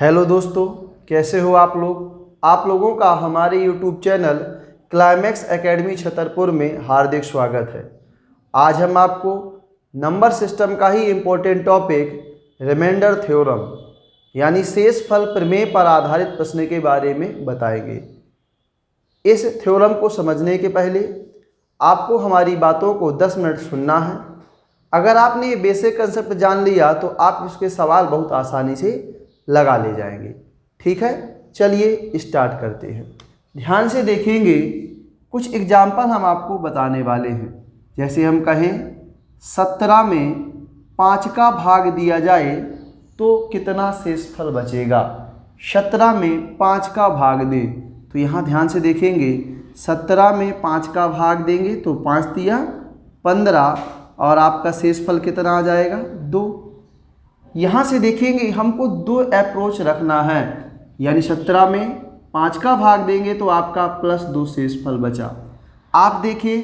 Hello दोस्तों, कैसे हो आप लोग। आप लोगों का हमारे YouTube channel climax academy Chhatarpur में हार्दिक स्वागत है। आज हम आपको नंबर सिस्टम का ही इम्पोर्टेंट टॉपिक रिमाइंडर थ्योरम यानी शेषफल प्रमेय पर आधारित प्रश्न के बारे में बताएंगे। इस थ्योरम को समझने के पहले आपको हमारी बातों को 10 मिनट सुनना है। अगर आपने ये बेसिक कंसेप्ट जान लिया तो आप इसके सवाल बहुत आसानी से लगा ले जाएंगे। ठीक है, चलिए स्टार्ट करते हैं। ध्यान से देखेंगे, कुछ एग्जाम्पल हम आपको बताने वाले हैं। जैसे हम कहें 17 में 5 का भाग दिया जाए तो कितना शेषफल बचेगा। 17 में 5 का भाग दें तो यहाँ ध्यान से देखेंगे, 17 में 5 का भाग देंगे तो 5 दिया 15 और आपका शेषफल कितना आ जाएगा 2। यहाँ से देखेंगे हमको 2 अप्रोच रखना है, यानी 17 में 5 का भाग देंगे तो आपका +2 शेषफल बचा। आप देखिए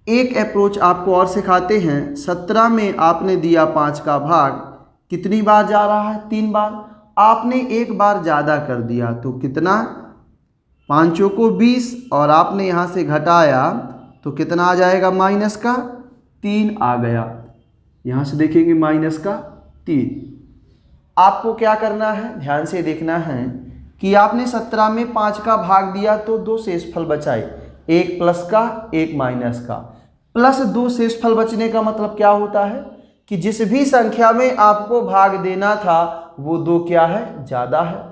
एक अप्रोच आपको और सिखाते हैं। 17 में आपने दिया 5 का भाग, कितनी बार जा रहा है 3 बार। आपने एक बार ज़्यादा कर दिया तो कितना, 5 को 20 और आपने यहाँ से घटाया तो कितना आ जाएगा -3 आ गया। यहाँ से देखेंगे -3। आपको क्या करना है, ध्यान से देखना है कि आपने 17 में 5 का भाग दिया तो 2 शेषफल बचाए, एक प्लस का एक माइनस का। +2 शेषफल बचने का मतलब क्या होता है कि जिस भी संख्या में आपको भाग देना था वो 2 क्या है, ज़्यादा है।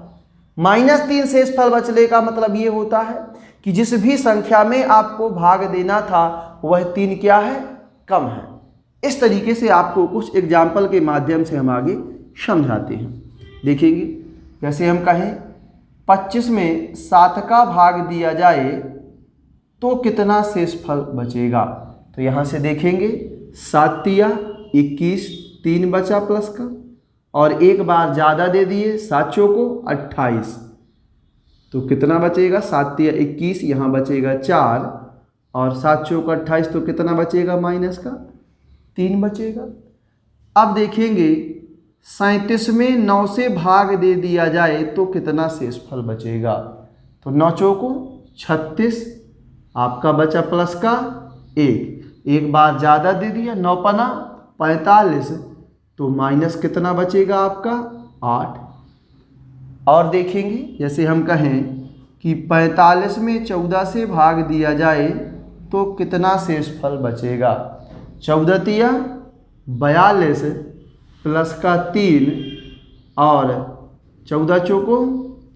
-3 शेषफल बचने का मतलब ये होता है कि जिस भी संख्या में आपको भाग देना था वह 3 क्या है, कम है। इस तरीके से आपको कुछ एग्जाम्पल के माध्यम से हम आगे समझाते हैं। देखेंगे, जैसे हम कहें 25 में 7 का भाग दिया जाए तो कितना शेषफल बचेगा। तो यहाँ से देखेंगे 7 दिया 21, 3 बचा प्लस का और एक बार ज़्यादा दे दिए, 7 को 28 तो कितना बचेगा, 7 दिया 21, यहाँ बचेगा 4 और 7 को 28 तो कितना बचेगा, -3 बचेगा। अब देखेंगे 37 में 9 से भाग दे दिया जाए तो कितना शेषफल बचेगा। तो 9 को 36 आपका बचा प्लस का एक बार ज़्यादा दे दिया, 9 पना 45 तो माइनस कितना बचेगा आपका 8। और देखेंगे जैसे हम कहें कि 45 में 14 से भाग दिया जाए तो कितना शेषफल बचेगा। 14 तिया 42 प्लस का 3 और 14 चौको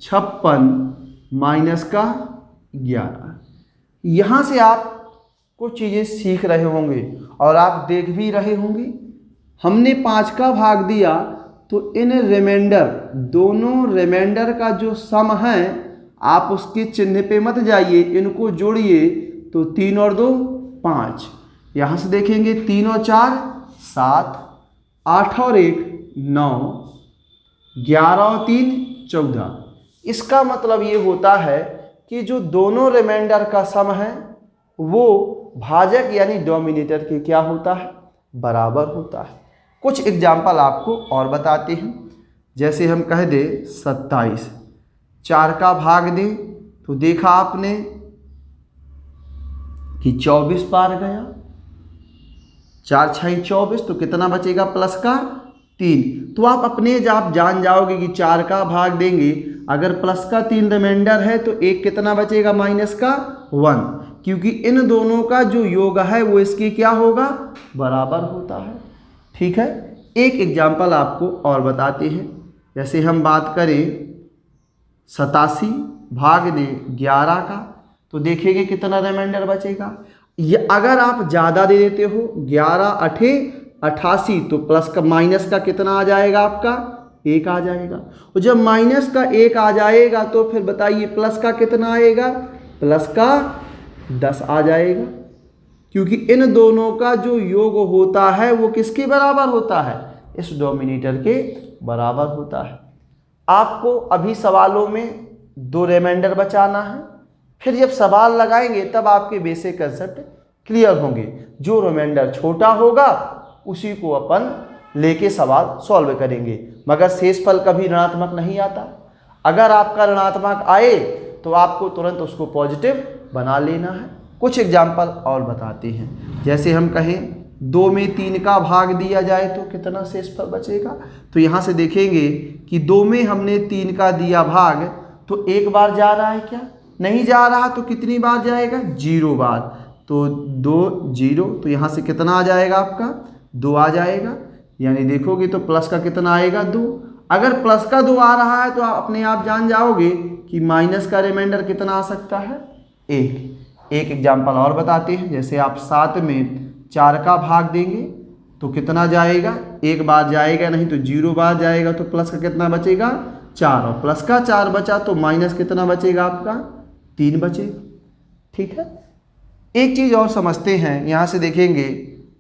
56 माइनस का 11। यहाँ से आप कुछ चीज़ें सीख रहे होंगे और आप देख भी रहे होंगे। हमने 5 का भाग दिया तो इन रिमाइंडर, दोनों रिमाइंडर का जो सम है आप उसके चिन्ह पे मत जाइए, इनको जोड़िए तो 3 और 2 5। यहाँ से देखेंगे 3 और 4 7, 8 और 1 9, 11 और 3 14। इसका मतलब ये होता है कि जो दोनों रिमाइंडर का सम है वो भाजक यानी डोमिनेटर के क्या होता है, बराबर होता है। कुछ एग्जाम्पल आपको और बताते हैं। जैसे हम कह दे 27 4 का भाग दें तो देखा आपने कि 24 बार गया, 4 6 24 तो कितना बचेगा प्लस का 3। तो आप अपने आप जान जाओगे कि 4 का भाग देंगे, अगर प्लस का 3 रिमाइंडर है तो एक कितना बचेगा -1, क्योंकि इन दोनों का जो योग है वो इसकी क्या होगा, बराबर होता है। ठीक है, एक एग्जाम्पल आपको और बताते हैं। जैसे हम बात करें 87 भाग दें 11 का तो देखेंगे कितना रिमाइंडर बचेगा। ये अगर आप ज़्यादा दे देते हो 11 8 88 तो प्लस का माइनस का कितना आ जाएगा, आपका 1 आ जाएगा। और जब माइनस का 1 आ जाएगा तो फिर बताइए प्लस का कितना आएगा, प्लस का 10 आ जाएगा, क्योंकि इन दोनों का जो योग होता है वो किसके बराबर होता है, इस डोमिनेटर के बराबर होता है। आपको अभी सवालों में 2 रिमाइंडर बचाना है, फिर जब सवाल लगाएंगे तब आपके बेसिक कंसेप्ट क्लियर होंगे। जो रिमाइंडर छोटा होगा उसी को अपन लेके सवाल सॉल्व करेंगे। मगर शेषफल कभी ऋणात्मक नहीं आता। अगर आपका ऋणात्मक आए तो आपको तुरंत उसको पॉजिटिव बना लेना है। कुछ एग्जाम्पल और बताते हैं। जैसे हम कहें 2 में 3 का भाग दिया जाए तो कितना शेषफल बचेगा। तो यहाँ से देखेंगे कि 2 में हमने 3 का दिया भाग, तो एक बार जा रहा है क्या, नहीं जा रहा, तो कितनी बार जाएगा, 0 बार। तो 2 0, तो यहाँ से कितना आ जाएगा आपका, 2 आ जाएगा। यानी देखोगे तो प्लस का कितना आएगा, 2। अगर प्लस का 2 आ रहा है तो आप अपने आप जान जाओगे कि माइनस का रिमाइंडर कितना आ सकता है, 1। एक एग्जाम्पल और बताते हैं। जैसे आप 7 में 4 का भाग देंगे तो कितना जाएगा, एक बार जाएगा, नहीं तो 0 बार जाएगा। तो प्लस का कितना बचेगा, 4, और प्लस का 4 बचा तो माइनस कितना बचेगा आपका, 3 बचेगा। ठीक है। एक चीज़ और समझते हैं, यहाँ से देखेंगे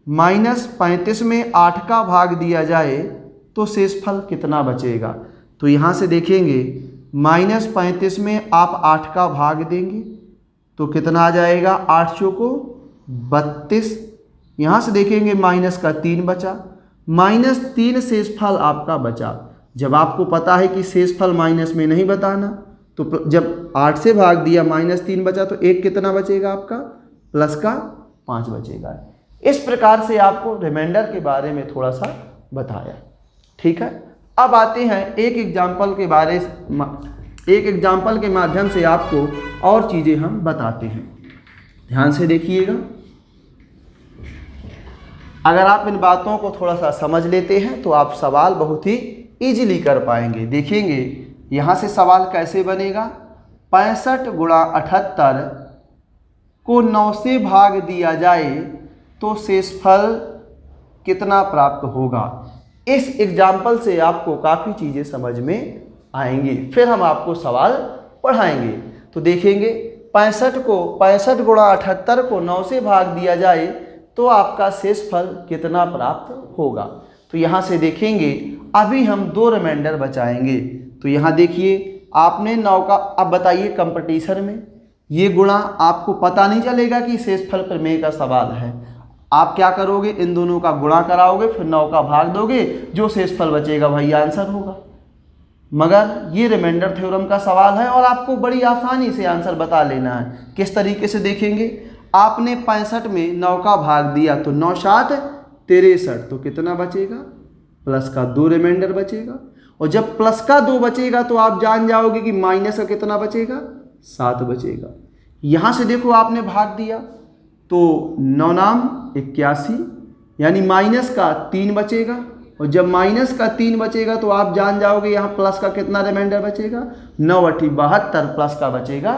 -35 में 8 का भाग दिया जाए तो शेषफल कितना बचेगा। तो यहाँ से देखेंगे -35 में आप 8 का भाग देंगे तो कितना आ जाएगा, 8 चौको 32। यहाँ से देखेंगे माइनस का 3 बचा, -3 शेषफल आपका बचा। जब आपको पता है कि शेषफल माइनस में नहीं बताना, तो जब 8 से भाग दिया -3 बचा तो 1 कितना बचेगा आपका, प्लस का 5 बचेगा। इस प्रकार से आपको रिमाइंडर के बारे में थोड़ा सा बताया। ठीक है। अब आते हैं एक एग्जाम्पल के माध्यम से आपको और चीज़ें हम बताते हैं। ध्यान से देखिएगा। अगर आप इन बातों को थोड़ा सा समझ लेते हैं तो आप सवाल बहुत ही इजीली कर पाएंगे। देखेंगे यहाँ से सवाल कैसे बनेगा, 65 गुणा 78 को 9 से भाग दिया जाए तो शेषफल कितना प्राप्त होगा। इस एग्जाम्पल से आपको काफ़ी चीज़ें समझ में आएंगी। फिर हम आपको सवाल पढ़ाएंगे। तो देखेंगे 65 गुणा 78 को 9 से भाग दिया जाए तो आपका शेषफल कितना प्राप्त होगा। तो यहाँ से देखेंगे अभी हम 2 रिमाइंडर बचाएंगे। तो यहाँ देखिए आपने 9 का, अब बताइए कंपटीशन में ये गुणा आपको पता नहीं चलेगा कि शेषफल प्रमेय का सवाल है। आप क्या करोगे, इन दोनों का गुणा कराओगे, फिर 9 का भाग दोगे, जो शेषफल बचेगा वही आंसर होगा। मगर ये रिमाइंडर थ्योरम का सवाल है और आपको बड़ी आसानी से आंसर बता लेना है। किस तरीके से देखेंगे, आपने 65 में 9 का भाग दिया तो 9 7 63, तो कितना बचेगा, प्लस का 2 रिमाइंडर बचेगा। और जब प्लस का 2 बचेगा तो आप जान जाओगे कि माइनस का कितना बचेगा, 7 बचेगा। यहाँ से देखो आपने भाग दिया तो 9 नाम 81, यानी माइनस का 3 बचेगा। और जब माइनस का 3 बचेगा तो आप जान जाओगे यहाँ प्लस का कितना रिमाइंडर बचेगा, 9 8 72, प्लस का बचेगा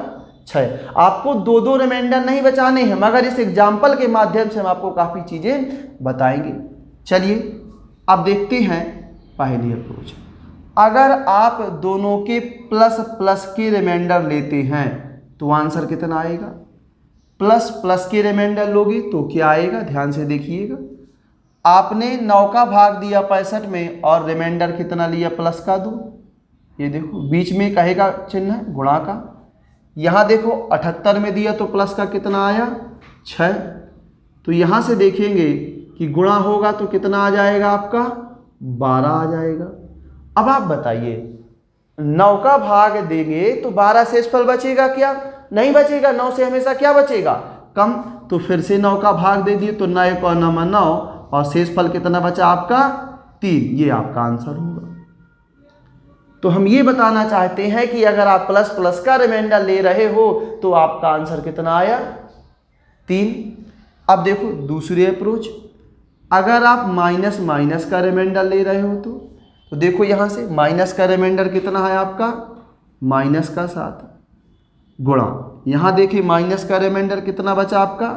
6। आपको 2 रिमाइंडर नहीं बचाने हैं, मगर इस एग्जाम्पल के माध्यम से हम आपको काफ़ी चीज़ें बताएंगे। चलिए अब देखते हैं पहली अप्रोच। अगर आप दोनों के प्लस प्लस के रिमाइंडर लेते हैं तो आंसर कितना आएगा, प्लस प्लस के रिमाइंडर लोगे तो क्या आएगा, ध्यान से देखिएगा। आपने 9 का भाग दिया 65 में और रिमाइंडर कितना लिया, प्लस का 2। ये देखो बीच में कहे का चिन्ह है, गुणा का। यहाँ देखो 78 में दिया तो प्लस का कितना आया, 6। तो यहाँ से देखेंगे कि गुणा होगा तो कितना आ जाएगा आपका, 12 आ जाएगा। अब आप बताइए 9 का भाग देंगे तो 12 शेषफल बचेगा क्या, नहीं बचेगा। 9 से हमेशा क्या बचेगा, कम। तो फिर से 9 का भाग दे दिए तो 9 और 9 और शेषफल कितना बचा आपका, 3। ये आपका आंसर होगा। तो हम ये बताना चाहते हैं कि अगर आप प्लस प्लस का रिमाइंडर ले रहे हो तो आपका आंसर कितना आया, 3। अब देखो दूसरी अप्रोच, अगर आप माइनस माइनस का रिमाइंडर ले रहे हो तो देखो यहाँ से माइनस का रिमाइंडर कितना है आपका, माइनस का 7 गुणा, यहाँ देखिए माइनस का रिमाइंडर कितना बचा आपका,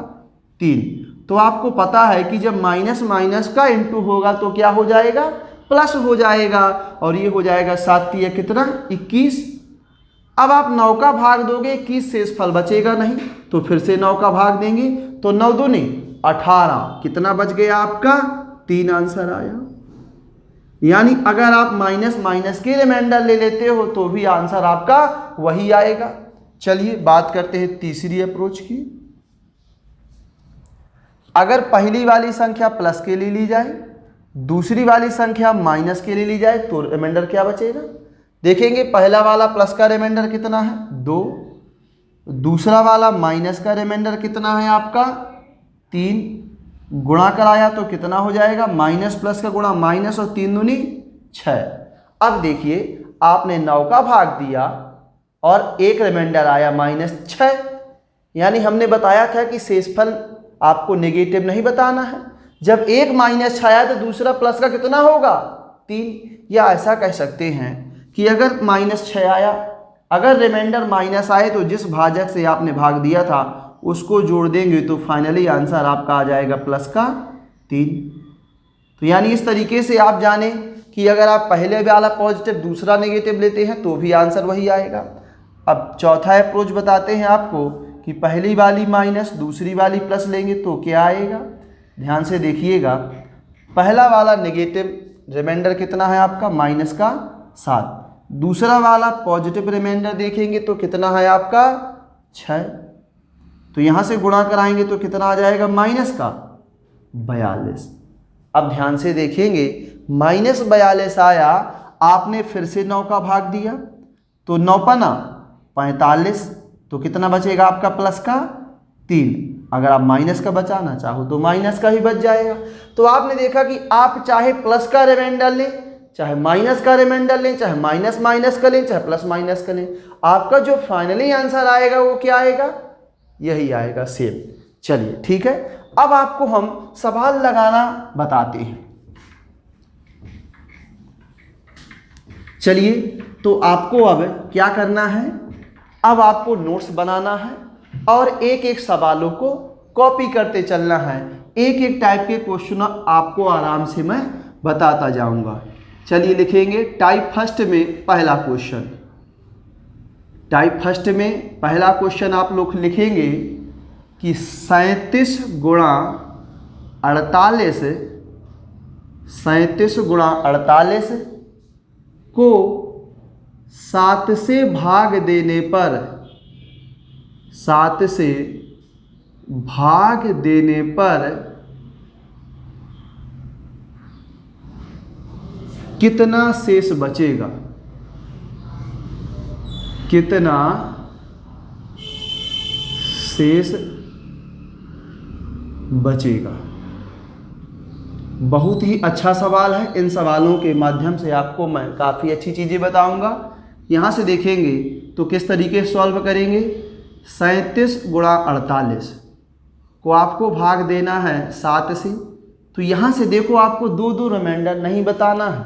3। तो आपको पता है कि जब माइनस माइनस का इंटू होगा तो क्या हो जाएगा, प्लस हो जाएगा। और ये हो जाएगा 7 3 कितना, 21। अब आप 9 का भाग दोगे, 21 शेषफल बचेगा नहीं, तो फिर से 9 का भाग देंगे तो 9 दूनी 18, कितना बच गया आपका, 3 आंसर आया। यानी अगर आप माइनस माइनस के रिमाइंडर ले लेते हो तो भी आंसर आपका वही आएगा। चलिए बात करते हैं तीसरी अप्रोच की। अगर पहली वाली संख्या प्लस के लिए ली जाए दूसरी वाली संख्या माइनस के लिए ली जाए तो रिमाइंडर क्या बचेगा। देखेंगे पहला वाला प्लस का रिमाइंडर कितना है 2, दूसरा वाला माइनस का रिमाइंडर कितना है आपका 3, गुणा कराया तो कितना हो जाएगा माइनस प्लस का गुणा माइनस और 3 दूनी 6। अब देखिए आपने 9 का भाग दिया और एक रिमाइंडर आया -6, यानी हमने बताया था कि शेषफल आपको नेगेटिव नहीं बताना है। जब एक -6 आया तो दूसरा प्लस का कितना होगा 3, या ऐसा कह सकते हैं कि अगर -6 आया, अगर रिमाइंडर माइनस आए तो जिस भाजक से आपने भाग दिया था उसको जोड़ देंगे तो फाइनली आंसर आपका आ जाएगा प्लस का 3। तो यानी इस तरीके से आप जाने कि अगर आप पहले वाला पॉजिटिव दूसरा नेगेटिव लेते हैं तो भी आंसर वही आएगा। अब चौथा अप्रोच बताते हैं आपको कि पहली वाली माइनस दूसरी वाली प्लस लेंगे तो क्या आएगा। ध्यान से देखिएगा, पहला वाला नेगेटिव रिमाइंडर कितना है आपका -7, दूसरा वाला पॉजिटिव रिमाइंडर देखेंगे तो कितना है आपका 6, तो यहाँ से गुणा कराएंगे तो कितना आ जाएगा -42। अब ध्यान से देखेंगे -42 आया, आपने फिर से 9 का भाग दिया तो 9 पना 45, तो कितना बचेगा आपका प्लस का 3। अगर आप माइनस का बचाना चाहो तो माइनस का ही बच जाएगा। तो आपने देखा कि आप चाहे प्लस का रिमाइंडर लें, चाहे माइनस का रिमाइंडर लें, चाहे माइनस माइनस का लें, चाहे प्लस माइनस का लें, आपका जो फाइनली आंसर आएगा वो क्या आएगा, यही आएगा सेम। चलिए ठीक है, अब आपको हम सवाल लगाना बताते हैं। चलिए तो आपको अब क्या करना है, अब आपको नोट्स बनाना है और एक एक सवालों को कॉपी करते चलना है। एक एक टाइप के क्वेश्चन आपको आराम से मैं बताता जाऊंगा। चलिए लिखेंगे टाइप फर्स्ट में पहला क्वेश्चन। टाइप फर्स्ट में पहला क्वेश्चन आप लोग लिखेंगे कि 37 गुणा 48 को 7 से भाग देने पर, 7 से भाग देने पर कितना शेष बचेगा, कितना शेष बचेगा। बहुत ही अच्छा सवाल है। इन सवालों के माध्यम से आपको मैं काफ़ी अच्छी चीज़ें बताऊंगा। यहाँ से देखेंगे तो किस तरीके से सॉल्व करेंगे। 37 गुणा 48 को आपको भाग देना है 7 से, तो यहाँ से देखो आपको दो रिमाइंडर नहीं बताना है,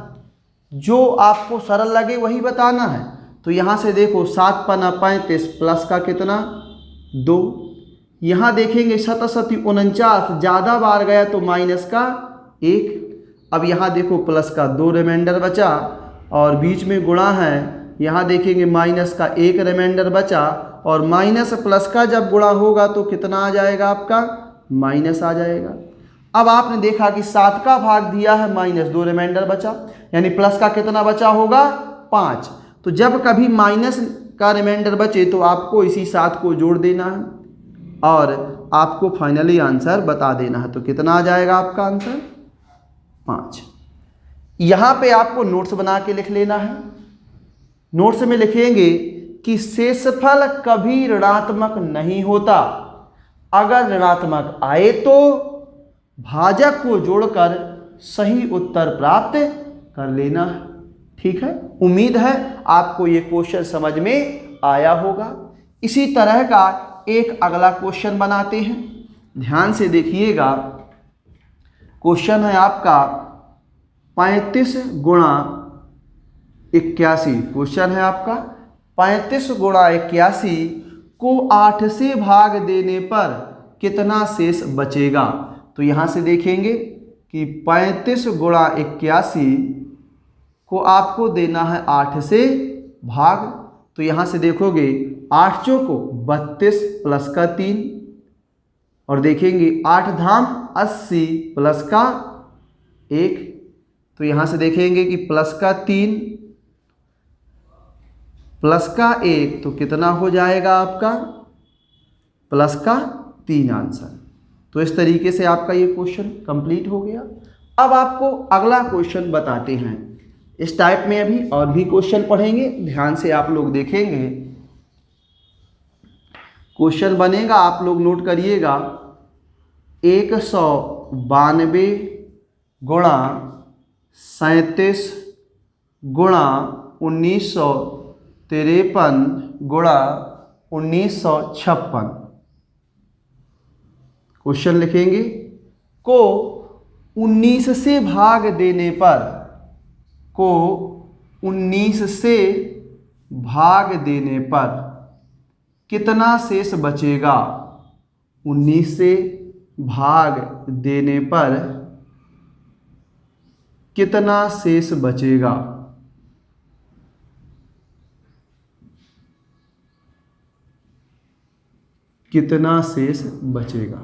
जो आपको सरल लगे वही बताना है। तो यहाँ से देखो 7 पना 35 प्लस का कितना 2, यहाँ देखेंगे 7 49 ज़्यादा बार गया तो माइनस का 1। अब यहाँ देखो प्लस का 2 रिमाइंडर बचा और बीच में गुणा है, यहाँ देखेंगे माइनस का 1 रिमाइंडर बचा और माइनस प्लस का जब गुणा होगा तो कितना आ जाएगा आपका माइनस आ जाएगा। अब आपने देखा कि 7 का भाग दिया है -2 रिमाइंडर बचा, यानी प्लस का कितना बचा होगा 5। तो जब कभी माइनस का रिमाइंडर बचे तो आपको इसी 7 को जोड़ देना है और आपको फाइनली आंसर बता देना है। तो कितना आ जाएगा आपका आंसर 5। यहाँ पे आपको नोट्स बना के लिख लेना है। नोट्स में लिखेंगे कि शेषफल कभी ऋणात्मक नहीं होता, अगर ऋणात्मक आए तो भाजक को जोड़कर सही उत्तर प्राप्त कर लेना है। ठीक है, उम्मीद है आपको ये क्वेश्चन समझ में आया होगा। इसी तरह का एक अगला क्वेश्चन बनाते हैं। ध्यान से देखिएगा, क्वेश्चन है आपका 35 गुणा 81। क्वेश्चन है आपका 35 गुणा 81 को 8 से भाग देने पर कितना शेष बचेगा। तो यहाँ से देखेंगे कि 35 गुणा 81 को आपको देना है 8 से भाग। तो यहाँ से देखोगे 8 चौको 32 प्लस का 3 और देखेंगे 8 धाम 80 प्लस का 1। तो यहाँ से देखेंगे कि प्लस का 3 प्लस का 1 तो कितना हो जाएगा आपका प्लस का 3 आंसर। तो इस तरीके से आपका ये क्वेश्चन कंप्लीट हो गया। अब आपको अगला क्वेश्चन बताते हैं। इस टाइप में अभी और भी क्वेश्चन पढ़ेंगे, ध्यान से आप लोग देखेंगे। क्वेश्चन बनेगा, आप लोग नोट करिएगा। 192 गुणा 37 गुणा 1953 गुणा 1956। क्वेश्चन लिखेंगे, को 19 से भाग देने पर, को 19 से भाग देने पर कितना शेष बचेगा? 19 से भाग देने पर कितना शेष बचेगा? कितना शेष बचेगा?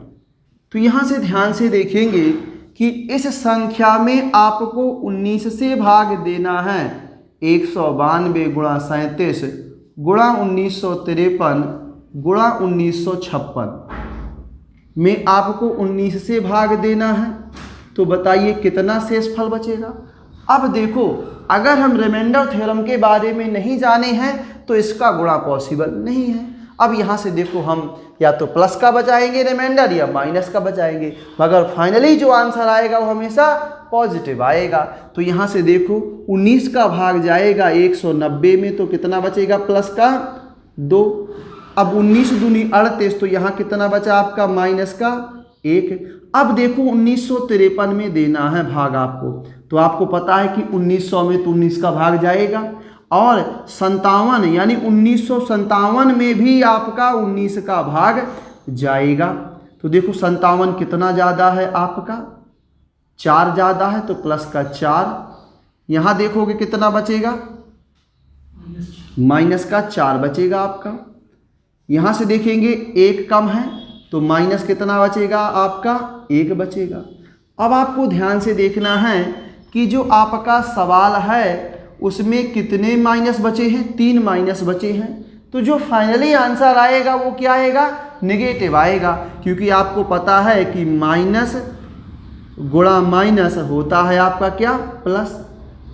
तो यहां से ध्यान से देखेंगे कि इस संख्या में आपको 19 से भाग देना है। 192 गुणा 37 गुणा 1953 गुणा 1956 में आपको 19 से भाग देना है। तो बताइए कितना शेषफल बचेगा? अब देखो, अगर हम रिमाइंडर थ्योरम के बारे में नहीं जाने हैं तो इसका गुणा पॉसिबल नहीं है। अब यहाँ से देखो, हम या तो प्लस का बचाएंगे रिमाइंडर या माइनस का बचाएंगे, मगर फाइनली जो आंसर आएगा वो हमेशा पॉजिटिव आएगा। तो यहाँ से देखो, 19 का भाग जाएगा 190 में, तो कितना बचेगा? प्लस का 2। अब 19 दूनी 38, तो यहाँ कितना बचा आपका? माइनस का 1। अब देखो 1953 में देना है भाग आपको, तो आपको पता है कि 1900 में तो 19 का भाग जाएगा, और 57 यानी 1957 में भी आपका 19 का भाग जाएगा। तो देखो 57 कितना ज़्यादा है आपका? 4 ज़्यादा है, तो प्लस का 4। यहाँ देखोगे कितना बचेगा? माइनस का 4 बचेगा आपका। यहाँ से देखेंगे 1 कम है, तो माइनस कितना बचेगा आपका? 1 बचेगा। अब आपको ध्यान से देखना है कि जो आपका सवाल है उसमें कितने माइनस बचे हैं? 3 माइनस बचे हैं। तो जो फाइनली आंसर आएगा वो क्या आएगा? नेगेटिव आएगा, क्योंकि आपको पता है कि माइनस गुणा माइनस होता है आपका क्या? प्लस।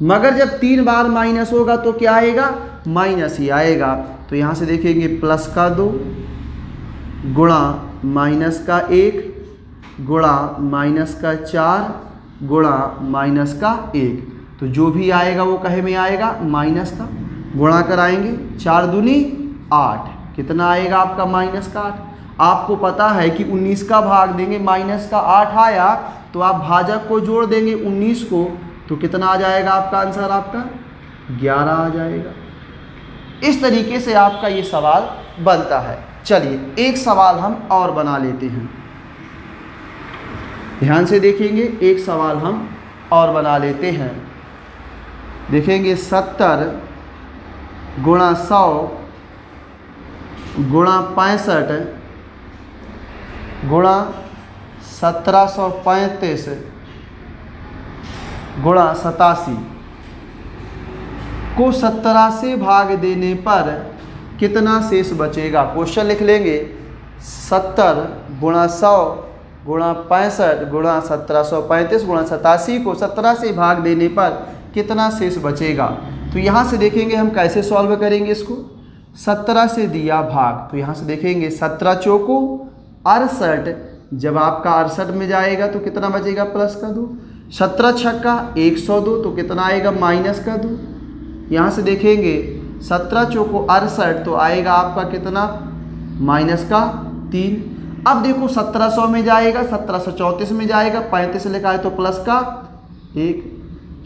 मगर जब 3 बार माइनस होगा तो क्या आएगा? माइनस ही आएगा। तो यहाँ से देखेंगे प्लस का 2 गुणा माइनस का 1 गुणा माइनस का 4 गुणा माइनस का 1। तो जो भी आएगा वो कहे में आएगा? माइनस का। गुणा कराएंगे, 4 दूनी 8, कितना आएगा आपका? माइनस का 8। आपको पता है कि 19 का भाग देंगे, माइनस का 8 आया, तो आप भाजक को जोड़ देंगे 19 को, तो कितना आ जाएगा आपका आंसर? आपका 11 आ जाएगा। इस तरीके से आपका ये सवाल बनता है। चलिए एक सवाल हम और बना लेते हैं, ध्यान से देखेंगे। एक सवाल हम और बना लेते हैं। देखेंगे 70 गुणा 100 गुणा 65 गुणा 1735 गुणा 87 को 17 से भाग देने पर कितना शेष बचेगा? क्वेश्चन लिख लेंगे, 70 गुणा 100 गुणा 65 गुणा 1735 गुणा 87 को 17 से भाग देने पर कितना शेष बचेगा? तो यहाँ से देखेंगे हम कैसे सॉल्व करेंगे इसको। 17 से दिया भाग, तो यहाँ से देखेंगे 17 चौको 68, जब आपका 68 में जाएगा तो कितना बचेगा? प्लस का 2। 17 छक्का 102, तो कितना आएगा? माइनस का 2। यहाँ से देखेंगे 17 चौको 68, तो आएगा आपका कितना? माइनस का 3। अब देखो 1700 में जाएगा, 1734 में जाएगा, 35 लिखा है तो प्लस का 1।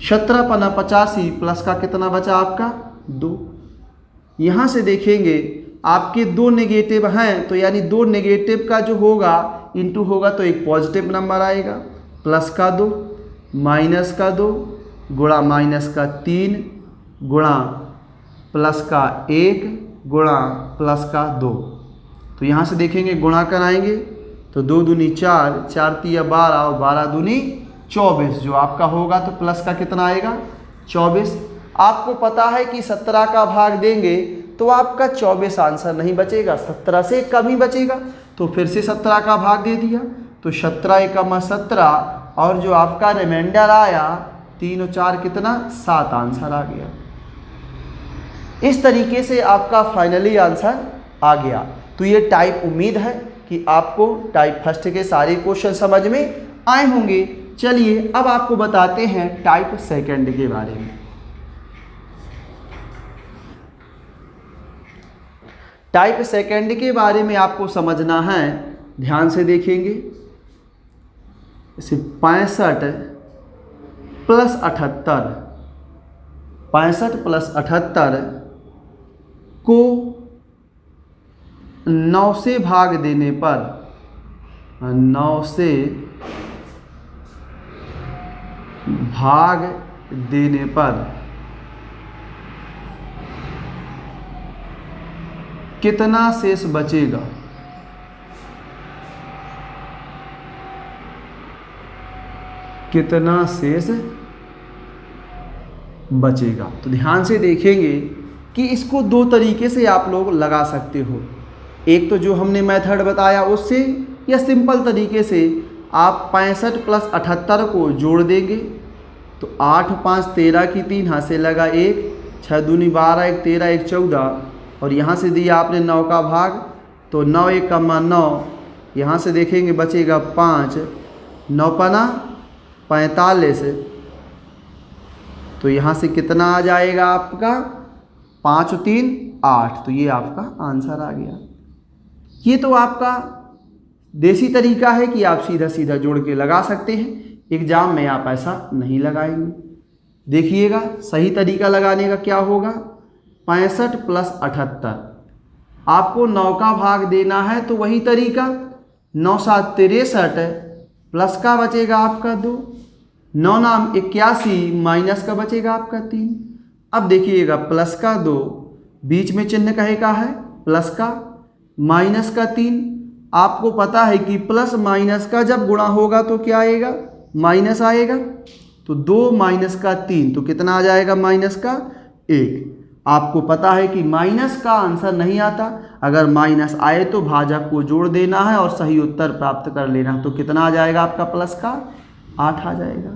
17 पना 85, प्लस का कितना बचा आपका? 2। यहाँ से देखेंगे आपके 2 नेगेटिव हैं, तो यानी 2 नेगेटिव का जो होगा इंटू होगा तो एक पॉजिटिव नंबर आएगा। प्लस का 2 माइनस का 2 गुणा माइनस का 3 गुणा प्लस का 1 गुणा प्लस का 2। तो यहाँ से देखेंगे गुणा कराएंगे तो 2 दूनी 4, 4 तिया 12 और 12 दूनी 24, जो आपका होगा तो प्लस का कितना आएगा? 24। आपको पता है कि 17 का भाग देंगे तो आपका 24 आंसर नहीं बचेगा, 17 से कम ही बचेगा। तो फिर से 17 का भाग दे दिया, तो 17 एकम 17 और जो आपका रिमाइंडर आया 3 और 4 कितना 7 आंसर आ गया। इस तरीके से आपका फाइनली आंसर आ गया। तो ये टाइप, उम्मीद है कि आपको टाइप फर्स्ट के सारे क्वेश्चन समझ में आए होंगे। चलिए अब आपको बताते हैं टाइप सेकंड के बारे में। टाइप सेकंड के बारे में आपको समझना है, ध्यान से देखेंगे। इसे 65 प्लस 78, 65 प्लस 78 को 9 से भाग देने पर, 9 से भाग देने पर कितना शेष बचेगा? कितना शेष बचेगा? तो ध्यान से देखेंगे कि इसको दो तरीके से आप लोग लगा सकते हो। एक तो जो हमने मेथड बताया उससे, या सिंपल तरीके से आप 65 प्लस 78 को जोड़ देंगे। तो 8 5 13 की 3, हाथ से लगा 1, 6 दूनी 12, 1 13, 1 14, और यहाँ से दिया आपने 9 का भाग, तो 9 1 कमा 9, यहाँ से देखेंगे बचेगा 5, 9 पना 45, तो यहाँ से कितना आ जाएगा आपका 5 और 3 8, तो ये आपका आंसर आ गया। ये तो आपका देसी तरीका है कि आप सीधा सीधा जोड़ के लगा सकते हैं, एग्जाम में आप ऐसा नहीं लगाएंगे। देखिएगा सही तरीका लगाने का क्या होगा। 65 प्लस 78, आपको 9 का भाग देना है, तो वही तरीका 9 7 63 प्लस का बचेगा आपका 2, 9 नाम 81 माइनस का बचेगा आपका 3। अब देखिएगा प्लस का 2, बीच में चिन्ह कहे का है प्लस का, माइनस का 3। आपको पता है कि प्लस माइनस का जब गुणा होगा तो क्या आएगा, माइनस आएगा। तो 2 माइनस का 3, तो कितना आ जाएगा माइनस का 1। आपको पता है कि माइनस का आंसर नहीं आता, अगर माइनस आए तो भाजक को जोड़ देना है और सही उत्तर प्राप्त कर लेना। तो कितना आ जाएगा आपका प्लस का 8 आ जाएगा।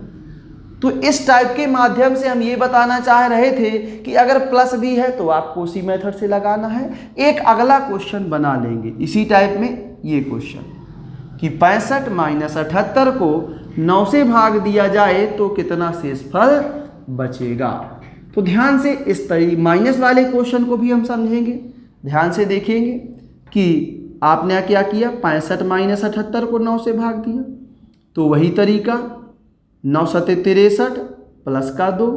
तो इस टाइप के माध्यम से हम ये बताना चाह रहे थे कि अगर प्लस भी है तो आपको उसी मेथड से लगाना है। एक अगला क्वेश्चन बना लेंगे इसी टाइप में, ये क्वेश्चन कि 65 माइनस 78 को 9 से भाग दिया जाए तो कितना शेषफल बचेगा। तो ध्यान से इस तरीके माइनस वाले क्वेश्चन को भी हम समझेंगे। ध्यान से देखेंगे कि आपने क्या किया, 65 माइनस 78 को 9 से भाग दिया, तो वही तरीका 9 7 63 प्लस का 2,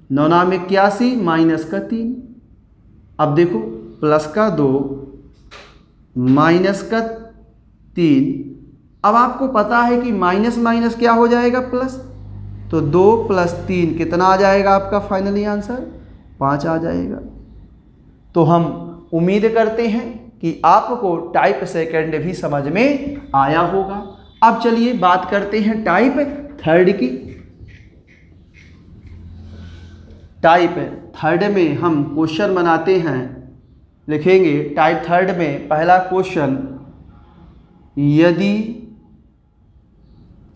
9 नाम 81 माइनस का 3। अब देखो प्लस का 2 माइनस का 3। अब आपको पता है कि माइनस माइनस क्या हो जाएगा प्लस, तो 2 प्लस 3 कितना आ जाएगा आपका फाइनली आंसर 5 आ जाएगा। तो हम उम्मीद करते हैं कि आपको टाइप सेकंड भी समझ में आया होगा। अब चलिए बात करते हैं टाइप थर्ड की। टाइप थर्ड में हम क्वेश्चन बनाते हैं, लिखेंगे टाइप थर्ड में पहला क्वेश्चन, यदि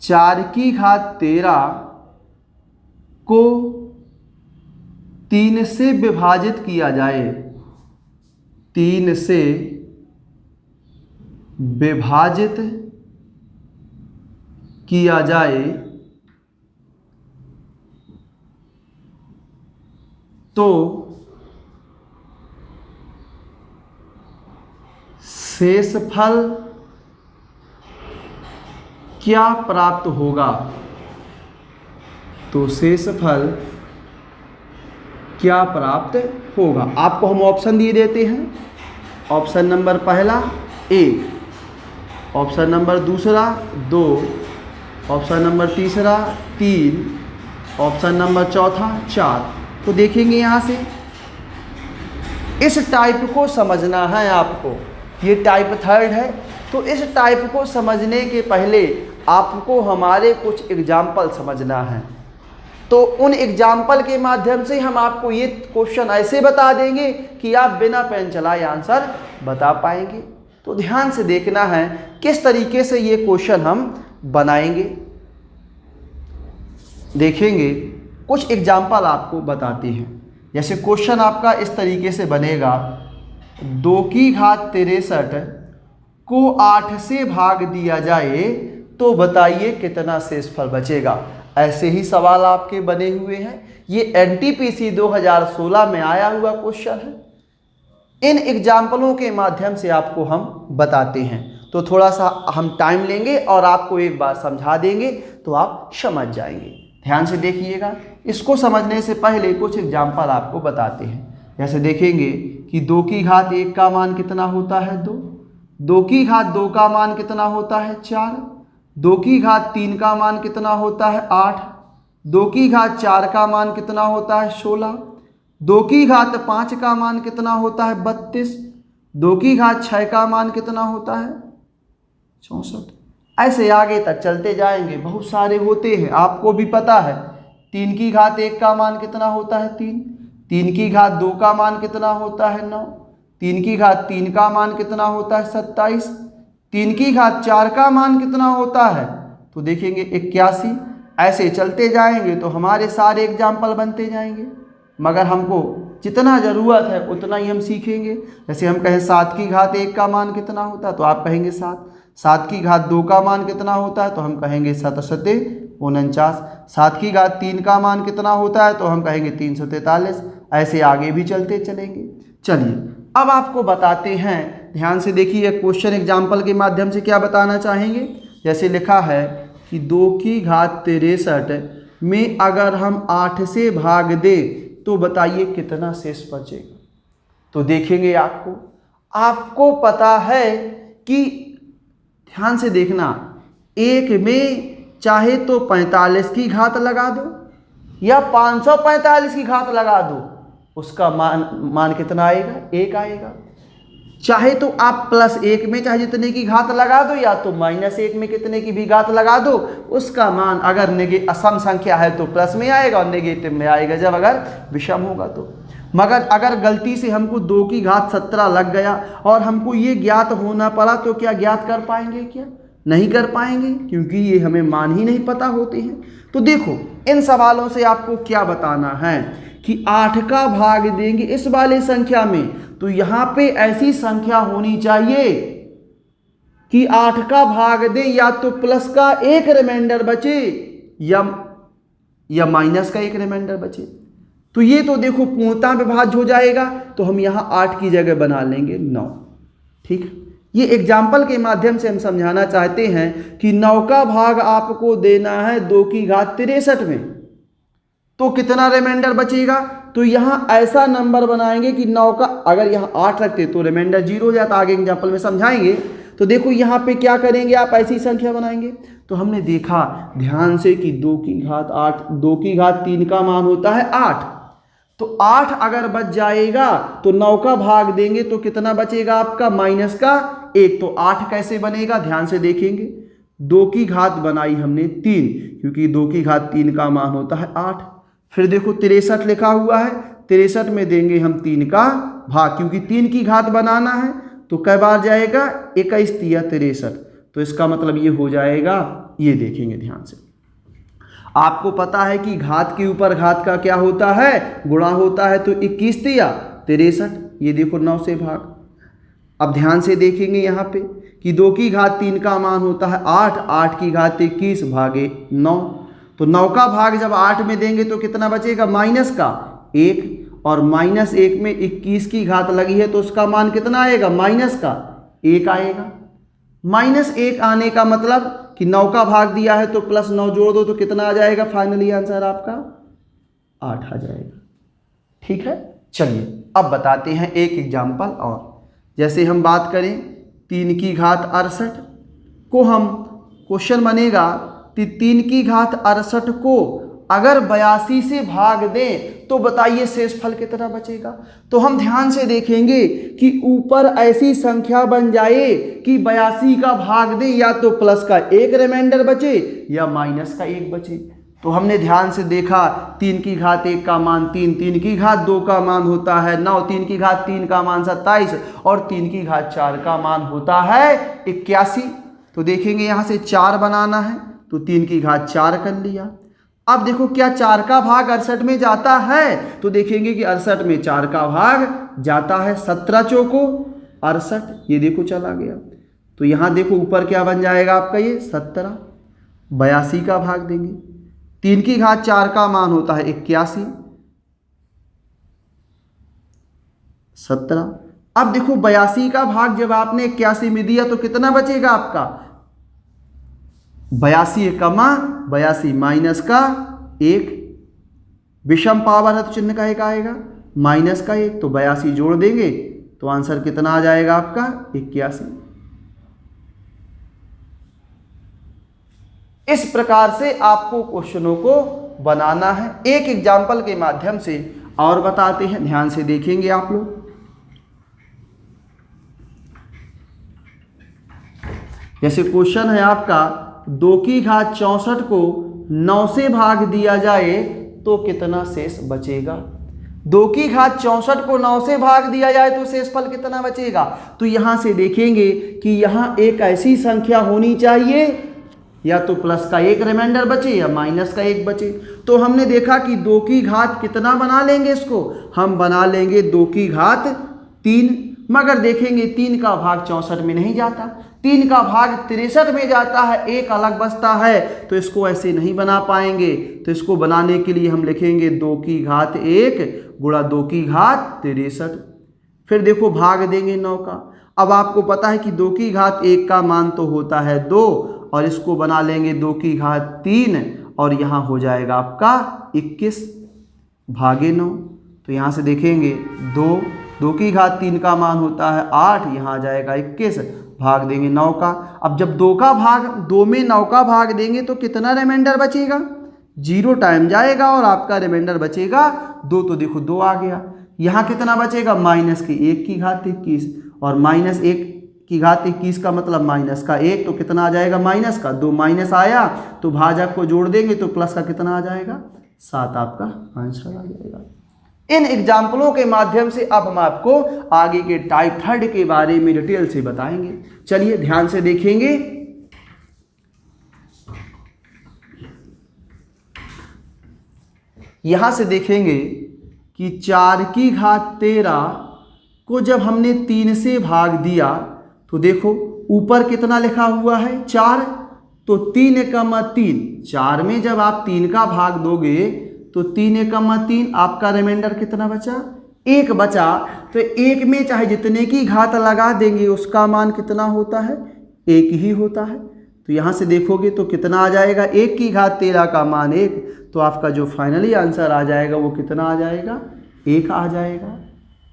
4 की घात 13 को 3 से विभाजित किया जाए, 3 से विभाजित किया जाए तो शेषफल क्या प्राप्त होगा। तो शेषफल क्या प्राप्त होगा, आपको हम ऑप्शन दिए देते हैं। ऑप्शन नंबर पहला 1, ऑप्शन नंबर दूसरा 2, ऑप्शन नंबर तीसरा 3, ऑप्शन नंबर चौथा 4। तो देखेंगे यहाँ से इस टाइप को समझना है आपको, ये टाइप थर्ड है। तो इस टाइप को समझने के पहले आपको हमारे कुछ एग्जाम्पल समझना है। तो उन एग्जाम्पल के माध्यम से हम आपको ये क्वेश्चन ऐसे बता देंगे कि आप बिना पेन चलाए आंसर बता पाएंगे। तो ध्यान से देखना है किस तरीके से ये क्वेश्चन हम बनाएंगे। देखेंगे, कुछ एग्जाम्पल आपको बताते हैं। जैसे क्वेश्चन आपका इस तरीके से बनेगा, 2 की घात 63 को 8 से भाग दिया जाए तो बताइए कितना शेषफल बचेगा। ऐसे ही सवाल आपके बने हुए हैं। ये एनटीपीसी 2016 में आया हुआ क्वेश्चन है। इन एग्जाम्पलों के माध्यम से आपको हम बताते हैं, तो थोड़ा सा हम टाइम लेंगे और आपको एक बार समझा देंगे तो आप समझ जाएंगे। ध्यान से देखिएगा। इसको समझने से पहले कुछ एग्जाम्पल आपको बताते हैं। जैसे देखेंगे कि 2 की घात 1 का मान कितना होता है 2, 2 की घात 2 का मान कितना होता है 4, 2 की घात 3 का मान कितना होता है 8, 2 की घात 4 का मान कितना होता है 16, 2 की घात 5 का मान कितना होता है 32, 2 की घात 6 का मान कितना होता है 64। ऐसे आगे तक चलते जाएंगे, बहुत सारे होते हैं, आपको भी पता है। 3 की घात 1 का मान कितना होता है 3, 3 की घात 2 का मान कितना होता है 9, 3 की घात 3 का मान कितना होता है 27, 3 की घात 4 का मान कितना होता है तो देखेंगे 81। ऐसे चलते जाएंगे तो हमारे सारे एग्जाम्पल बनते जाएंगे, मगर हमको जितना ज़रूरत है उतना ही हम सीखेंगे। जैसे हम कहें 7 की घात 1 का मान कितना होता है तो आप कहेंगे 7, 7 की घात 2 का मान कितना होता है तो हम कहेंगे 7 सते 49, 7 की घात 3 का मान कितना होता है तो हम कहेंगे 343। ऐसे आगे भी चलते चलेंगे। चलिए अब आपको बताते हैं, ध्यान से देखिए क्वेश्चन एग्जाम्पल के माध्यम से क्या बताना चाहेंगे। जैसे लिखा है कि 2 की घात 63 में अगर हम 8 से भाग दें तो बताइए कितना शेष बचेगा। तो देखेंगे आपको पता है कि, ध्यान से देखना, एक में चाहे तो 45 की घात लगा दो या 545 की घात लगा दो, उसका मान कितना आएगा 1 आएगा। चाहे तो आप +1 में चाहे जितने की घात लगा दो या तो -1 में कितने की भी घात लगा दो, उसका मान अगर असम संख्या है तो प्लस में आएगा और नेगेटिव में आएगा जब अगर विषम होगा तो। मगर अगर गलती से हमको 2 की घात 17 लग गया और हमको ये ज्ञात होना पड़ा तो क्या ज्ञात कर पाएंगे? क्या नहीं कर पाएंगे, क्योंकि ये हमें मान ही नहीं पता होते हैं। तो देखो इन सवालों से आपको क्या बताना है कि 8 का भाग देंगे इस वाले संख्या में तो यहाँ पे ऐसी संख्या होनी चाहिए कि 8 का भाग दें या तो प्लस का एक रिमाइंडर बचे या माइनस का एक रिमाइंडर बचे। तो ये तो देखो पूर्णतः विभाज्य हो जाएगा, तो हम यहाँ 8 की जगह बना लेंगे 9। ठीक, ये एग्जाम्पल के माध्यम से हम समझाना चाहते हैं कि 9 का भाग आपको देना है 2 की घात 63 में, तो कितना रिमाइंडर बचेगा। तो यहाँ ऐसा नंबर बनाएंगे कि 9 का, अगर यहाँ 8 रखते तो रिमाइंडर 0 हो जाता। आगे एग्जाम्पल में समझाएंगे। तो देखो यहाँ पे क्या करेंगे, आप ऐसी संख्या बनाएंगे। तो हमने देखा ध्यान से कि 2 की घात 8, 2 की घात 3 का मान होता है 8, तो 8 अगर बच जाएगा तो 9 का भाग देंगे तो कितना बचेगा आपका -1। तो 8 कैसे बनेगा, ध्यान से देखेंगे। 2 की घात बनाई हमने 3, क्योंकि 2 की घात 3 का मान होता है 8। फिर देखो 63 लिखा हुआ है, 63 में देंगे हम 3 का भाग, क्योंकि 3 की घात बनाना है तो कै बार जाएगा 21 तिया 63, तो इसका मतलब ये हो जाएगा, ये देखेंगे ध्यान से। आपको पता है कि घात के ऊपर घात का क्या होता है, गुणा होता है, तो 21 तिया 63, ये देखो 9 से भाग। अब ध्यान से देखेंगे यहाँ पे कि 2 की घात 3 का मान होता है 8, 8 की घात 21 भागे 9, तो 9 का भाग जब 8 में देंगे तो कितना बचेगा -1, और -1 में 21 की घात लगी है तो उसका मान कितना आएगा -1 आएगा। -1 आने का मतलब कि 9 का भाग दिया है तो +9 जोड़ दो तो कितना आ जाएगा, फाइनली आंसर आपका 8 आ जाएगा। ठीक है, चलिए अब बताते हैं एक एग्जाम्पल और। जैसे हम बात करें 3 की घात 68 को, हम क्वेश्चन बनेगा कि 3 की घात 68 को अगर 82 से भाग दें तो बताइए शेषफल कितना बचेगा। तो हम ध्यान से देखेंगे कि ऊपर ऐसी संख्या बन जाए कि 82 का भाग दें या तो प्लस का एक रिमाइंडर बचे या माइनस का एक बचे। तो हमने ध्यान से देखा 3 की घात 1 का मान 3, 3 की घात 2 का मान होता है 9, 3 की घात 3 का मान 27 और 3 की घात 4 का मान होता है 81। तो देखेंगे यहाँ से 4 बनाना है तो 3 की घात 4 कर लिया। अब देखो क्या 4 का भाग 68 में जाता है, तो देखेंगे कि 68 में 4 का भाग जाता है, 17 चौको 68, ये देखो चला गया। तो यहाँ देखो ऊपर क्या बन जाएगा आपका, ये 17, 82 का भाग देंगे। 3 की घात 4 का मान होता है 81, 17। अब देखो 82 का भाग जब आपने 81 में दिया तो कितना बचेगा आपका, 82 एकमा 82 माइनस का 1, विषम पावर है तो चिन्ह का 1 आएगा, माइनस का 1, तो 82 जोड़ देंगे तो आंसर कितना आ जाएगा आपका 81। इस प्रकार से आपको क्वेश्चनों को बनाना है। एक एग्जाम्पल के माध्यम से और बताते हैं, ध्यान से देखेंगे आप लोग। जैसे क्वेश्चन है आपका 2 की घात 64 को 9 से भाग दिया जाए तो कितना शेष बचेगा। 2 की घात 64 को 9 से भाग दिया जाए तो शेषफल कितना बचेगा। तो यहां से देखेंगे कि यहां एक ऐसी संख्या होनी चाहिए या तो प्लस का 1 रिमाइंडर बचे या माइनस का 1 बचे। तो हमने देखा कि 2 की घात कितना बना लेंगे, इसको हम बना लेंगे 2 की घात 3, मगर देखेंगे 3 का भाग 64 में नहीं जाता, 3 का भाग 63 में जाता है, 1 अलग बचता है, तो इसको ऐसे नहीं बना पाएंगे। तो इसको बनाने के लिए हम लिखेंगे 2 की घात 1 गुणा 2 की घात 63, फिर देखो भाग देंगे 9 का। अब आपको पता है कि 2 की घात 1 का मान तो होता है 2, और इसको बना लेंगे 2 की घात 3, और यहाँ हो जाएगा आपका 21 भागे 9। तो यहाँ से देखेंगे 2 की घात 3 का मान होता है 8, यहाँ आ जाएगा 21, भाग देंगे 9 का। अब जब 2 में 9 का भाग देंगे तो कितना रिमाइंडर बचेगा, 0 टाइम जाएगा और आपका रिमाइंडर बचेगा 2। तो देखो 2 आ गया। यहाँ कितना बचेगा, माइनस की 1 की घात 21, और माइनस 1 की घात 21 का मतलब माइनस का 1, तो कितना आ जाएगा माइनस का 2, माइनस आया तो भाजक को जोड़ देंगे तो प्लस का कितना आ जाएगा 7, आपका आंसर आ जाएगा। इन एग्जाम्पलों के माध्यम से अब हम आपको आगे के टाइप थर्ड के बारे में डिटेल से बताएंगे। चलिए ध्यान से देखेंगे। यहां से देखेंगे कि 4 की घात 13 को जब हमने 3 से भाग दिया तो देखो ऊपर कितना लिखा हुआ है 4, तो 3 एकम 3, 4 में जब आप 3 का भाग दोगे तो 3 एकम 3, आपका रिमाइंडर कितना बचा, 1 बचा। तो 1 में चाहे जितने की घात लगा देंगे उसका मान कितना होता है, 1 ही होता है। तो यहाँ से देखोगे तो कितना आ जाएगा, 1 की घात 13 का मान 1, तो आपका जो फाइनली आंसर आ जाएगा वो कितना आ जाएगा, 1 आ जाएगा।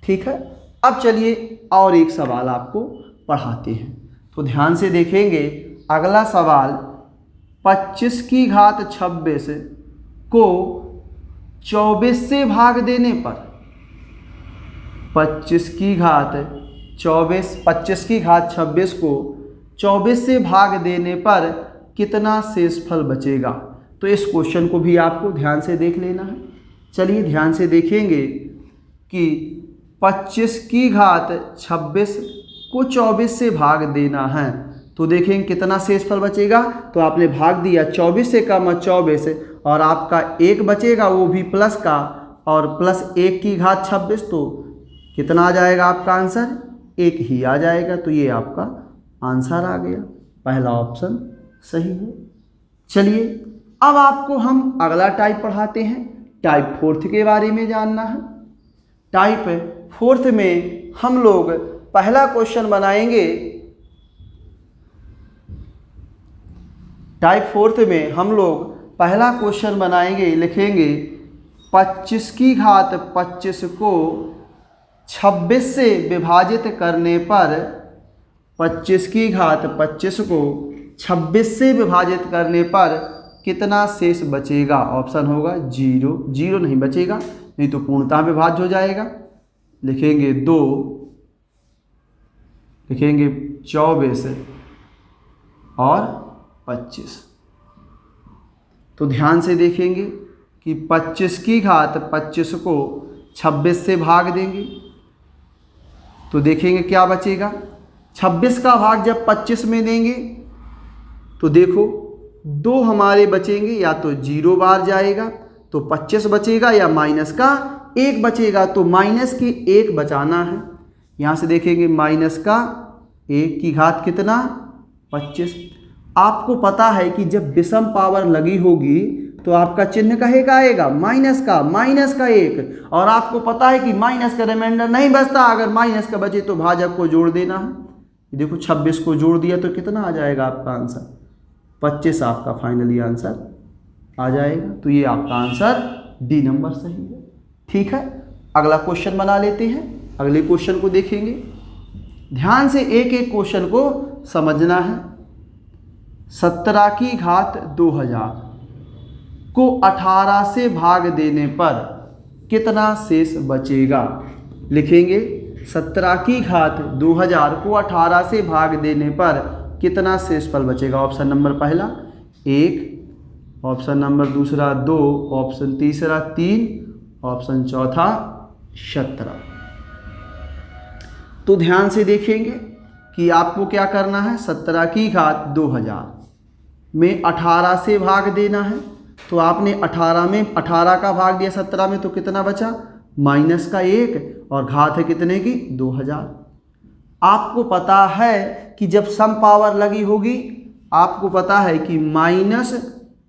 ठीक है, अब चलिए और एक सवाल आपको पढ़ाते हैं। तो ध्यान से देखेंगे अगला सवाल, 25 की घात 26 को 24 से भाग देने पर, 25 की घात 26 को 24 से भाग देने पर कितना शेषफल बचेगा। तो इस क्वेश्चन को भी आपको ध्यान से देख लेना है। चलिए ध्यान से देखेंगे कि 25 की घात 26 को 24 से भाग देना है, तो देखेंगे कितना शेषफल बचेगा। तो आपने भाग दिया 24 से कम 24, और आपका 1 बचेगा वो भी प्लस का, और प्लस 1 की घात 26, तो कितना आ जाएगा आपका आंसर, 1 ही आ जाएगा। तो ये आपका आंसर आ गया, पहला ऑप्शन सही है। चलिए अब आपको हम अगला टाइप पढ़ाते हैं। टाइप फोर्थ के बारे में जानना है। टाइप फोर्थ में हम लोग पहला क्वेश्चन बनाएंगे। टाइप फोर्थ में हम लोग पहला क्वेश्चन बनाएंगे, लिखेंगे 25 की घात 25 को 26 से विभाजित करने पर, 25 की घात 25 को 26 से विभाजित करने पर कितना शेष बचेगा। ऑप्शन होगा 0, 0 नहीं बचेगा, नहीं तो पूर्णतः विभाज्य हो जाएगा। लिखेंगे 2, लिखेंगे 24 और 25। तो ध्यान से देखेंगे कि 25 की घात 25 को 26 से भाग देंगे तो देखेंगे क्या बचेगा। 26 का भाग जब 25 में देंगे तो देखो दो हमारे बचेंगे, या तो 0 बार जाएगा तो 25 बचेगा, या माइनस का 1 बचेगा। तो माइनस के 1 बचाना है। यहाँ से देखेंगे माइनस का 1 की घात कितना, 25। आपको पता है कि जब विषम पावर लगी होगी तो आपका चिन्ह कहे का आएगा, माइनस का 1। और आपको पता है कि माइनस का रिमाइंडर नहीं बचता, अगर माइनस का बचे तो भाजक को जोड़ देना है। देखो 26 को जोड़ दिया तो कितना आ जाएगा आपका आंसर, 25 आपका फाइनली आंसर आ जाएगा। तो ये आपका आंसर डी नंबर सही है। ठीक है, अगला क्वेश्चन बना लेते हैं। अगले क्वेश्चन को देखेंगे, ध्यान से एक एक क्वेश्चन को समझना है। 17 की घात 2000 को 18 से भाग देने पर कितना शेष बचेगा। लिखेंगे 17 की घात 2000 को 18 से भाग देने पर कितना शेषफल बचेगा। ऑप्शन नंबर पहला 1, ऑप्शन नंबर दूसरा 2, ऑप्शन तीसरा 3, ऑप्शन चौथा 17। तो ध्यान से देखेंगे कि आपको क्या करना है। 17 की घात 2000 में 18 से भाग देना है। तो आपने 18 में 18 का भाग दिया 17 में, तो कितना बचा, माइनस का 1, और घात है कितने की, 2000। आपको पता है कि जब सम पावर लगी होगी, आपको पता है कि माइनस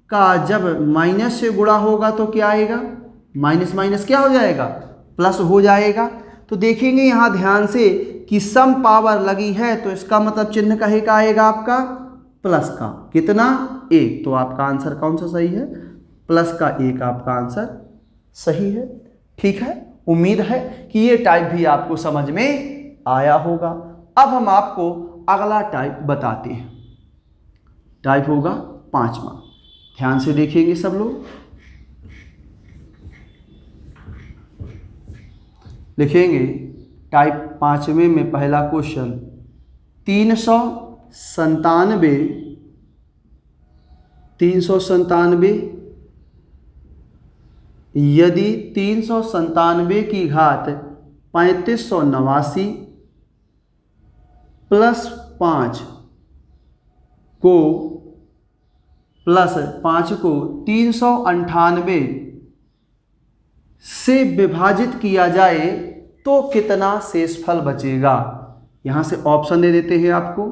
का जब माइनस से गुणा होगा तो क्या आएगा, माइनस माइनस क्या हो जाएगा, प्लस हो जाएगा। तो देखेंगे यहाँ ध्यान से कि सम पावर लगी है, तो इसका मतलब चिन्ह कहे का आएगा आपका प्लस का कितना, 1। तो आपका आंसर कौन सा सही है, प्लस का 1 आपका आंसर सही है। ठीक है, उम्मीद है कि ये टाइप भी आपको समझ में आया होगा। अब हम आपको अगला टाइप बताते हैं। टाइप होगा 5वां। ध्यान से देखेंगे सब लोग। लिखेंगे टाइप 5वें में पहला क्वेश्चन, 397 यदि 397 की घात 3589 प्लस 5 को 398 से विभाजित किया जाए तो कितना शेषफल बचेगा। यहाँ से ऑप्शन दे देते हैं आपको,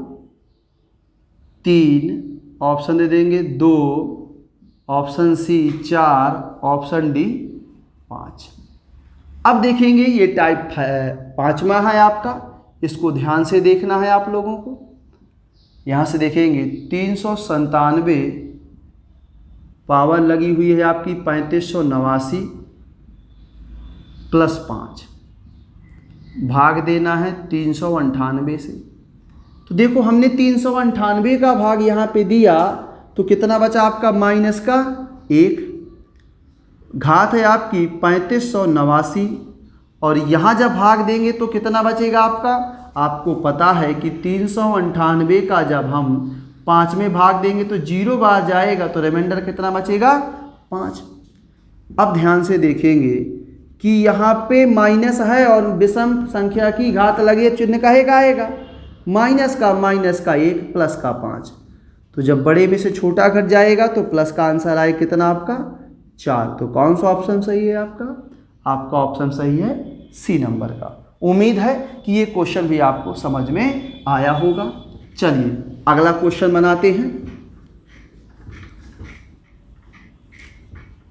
3, ऑप्शन दे देंगे 2, ऑप्शन सी 4, ऑप्शन डी 5। अब देखेंगे ये टाइप 5वां है आपका, इसको ध्यान से देखना है आप लोगों को। यहाँ से देखेंगे 397 पावर लगी हुई है आपकी 3589 प्लस 5, भाग देना है 398 से। तो देखो हमने 398 का भाग यहाँ पे दिया तो कितना बचा आपका, माइनस का 1, घात है आपकी 3589, और यहाँ जब भाग देंगे तो कितना बचेगा आपका। आपको पता है कि 398 का जब हम 5 में भाग देंगे तो 0 बार जाएगा, तो रिमाइंडर कितना बचेगा, 5। अब ध्यान से देखेंगे कि यहाँ पे माइनस है और विषम संख्या की घात लगी है, चिन्ह कहे का आएगा, माइनस का 1 प्लस का 5। तो जब बड़े में से छोटा घट जाएगा तो प्लस का आंसर आए कितना आपका, 4। तो कौन सा ऑप्शन सही है आपका, आपका ऑप्शन सही है सी नंबर का। उम्मीद है कि ये क्वेश्चन भी आपको समझ में आया होगा। चलिए अगला क्वेश्चन बनाते हैं।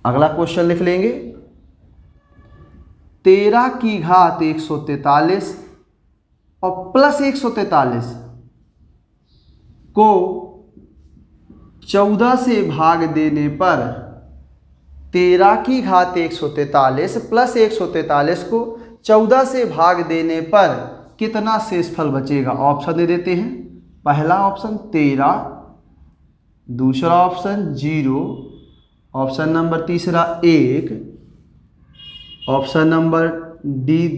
अगला क्वेश्चन लिख लेंगे, 13 की घात 143 और प्लस 143 को 14 से भाग देने पर 13 की घात 143 प्लस 143 को 14 से भाग देने पर कितना शेषफल बचेगा। ऑप्शन दे देते हैं, पहला ऑप्शन 13, दूसरा ऑप्शन 0, ऑप्शन नंबर तीसरा 1, option number D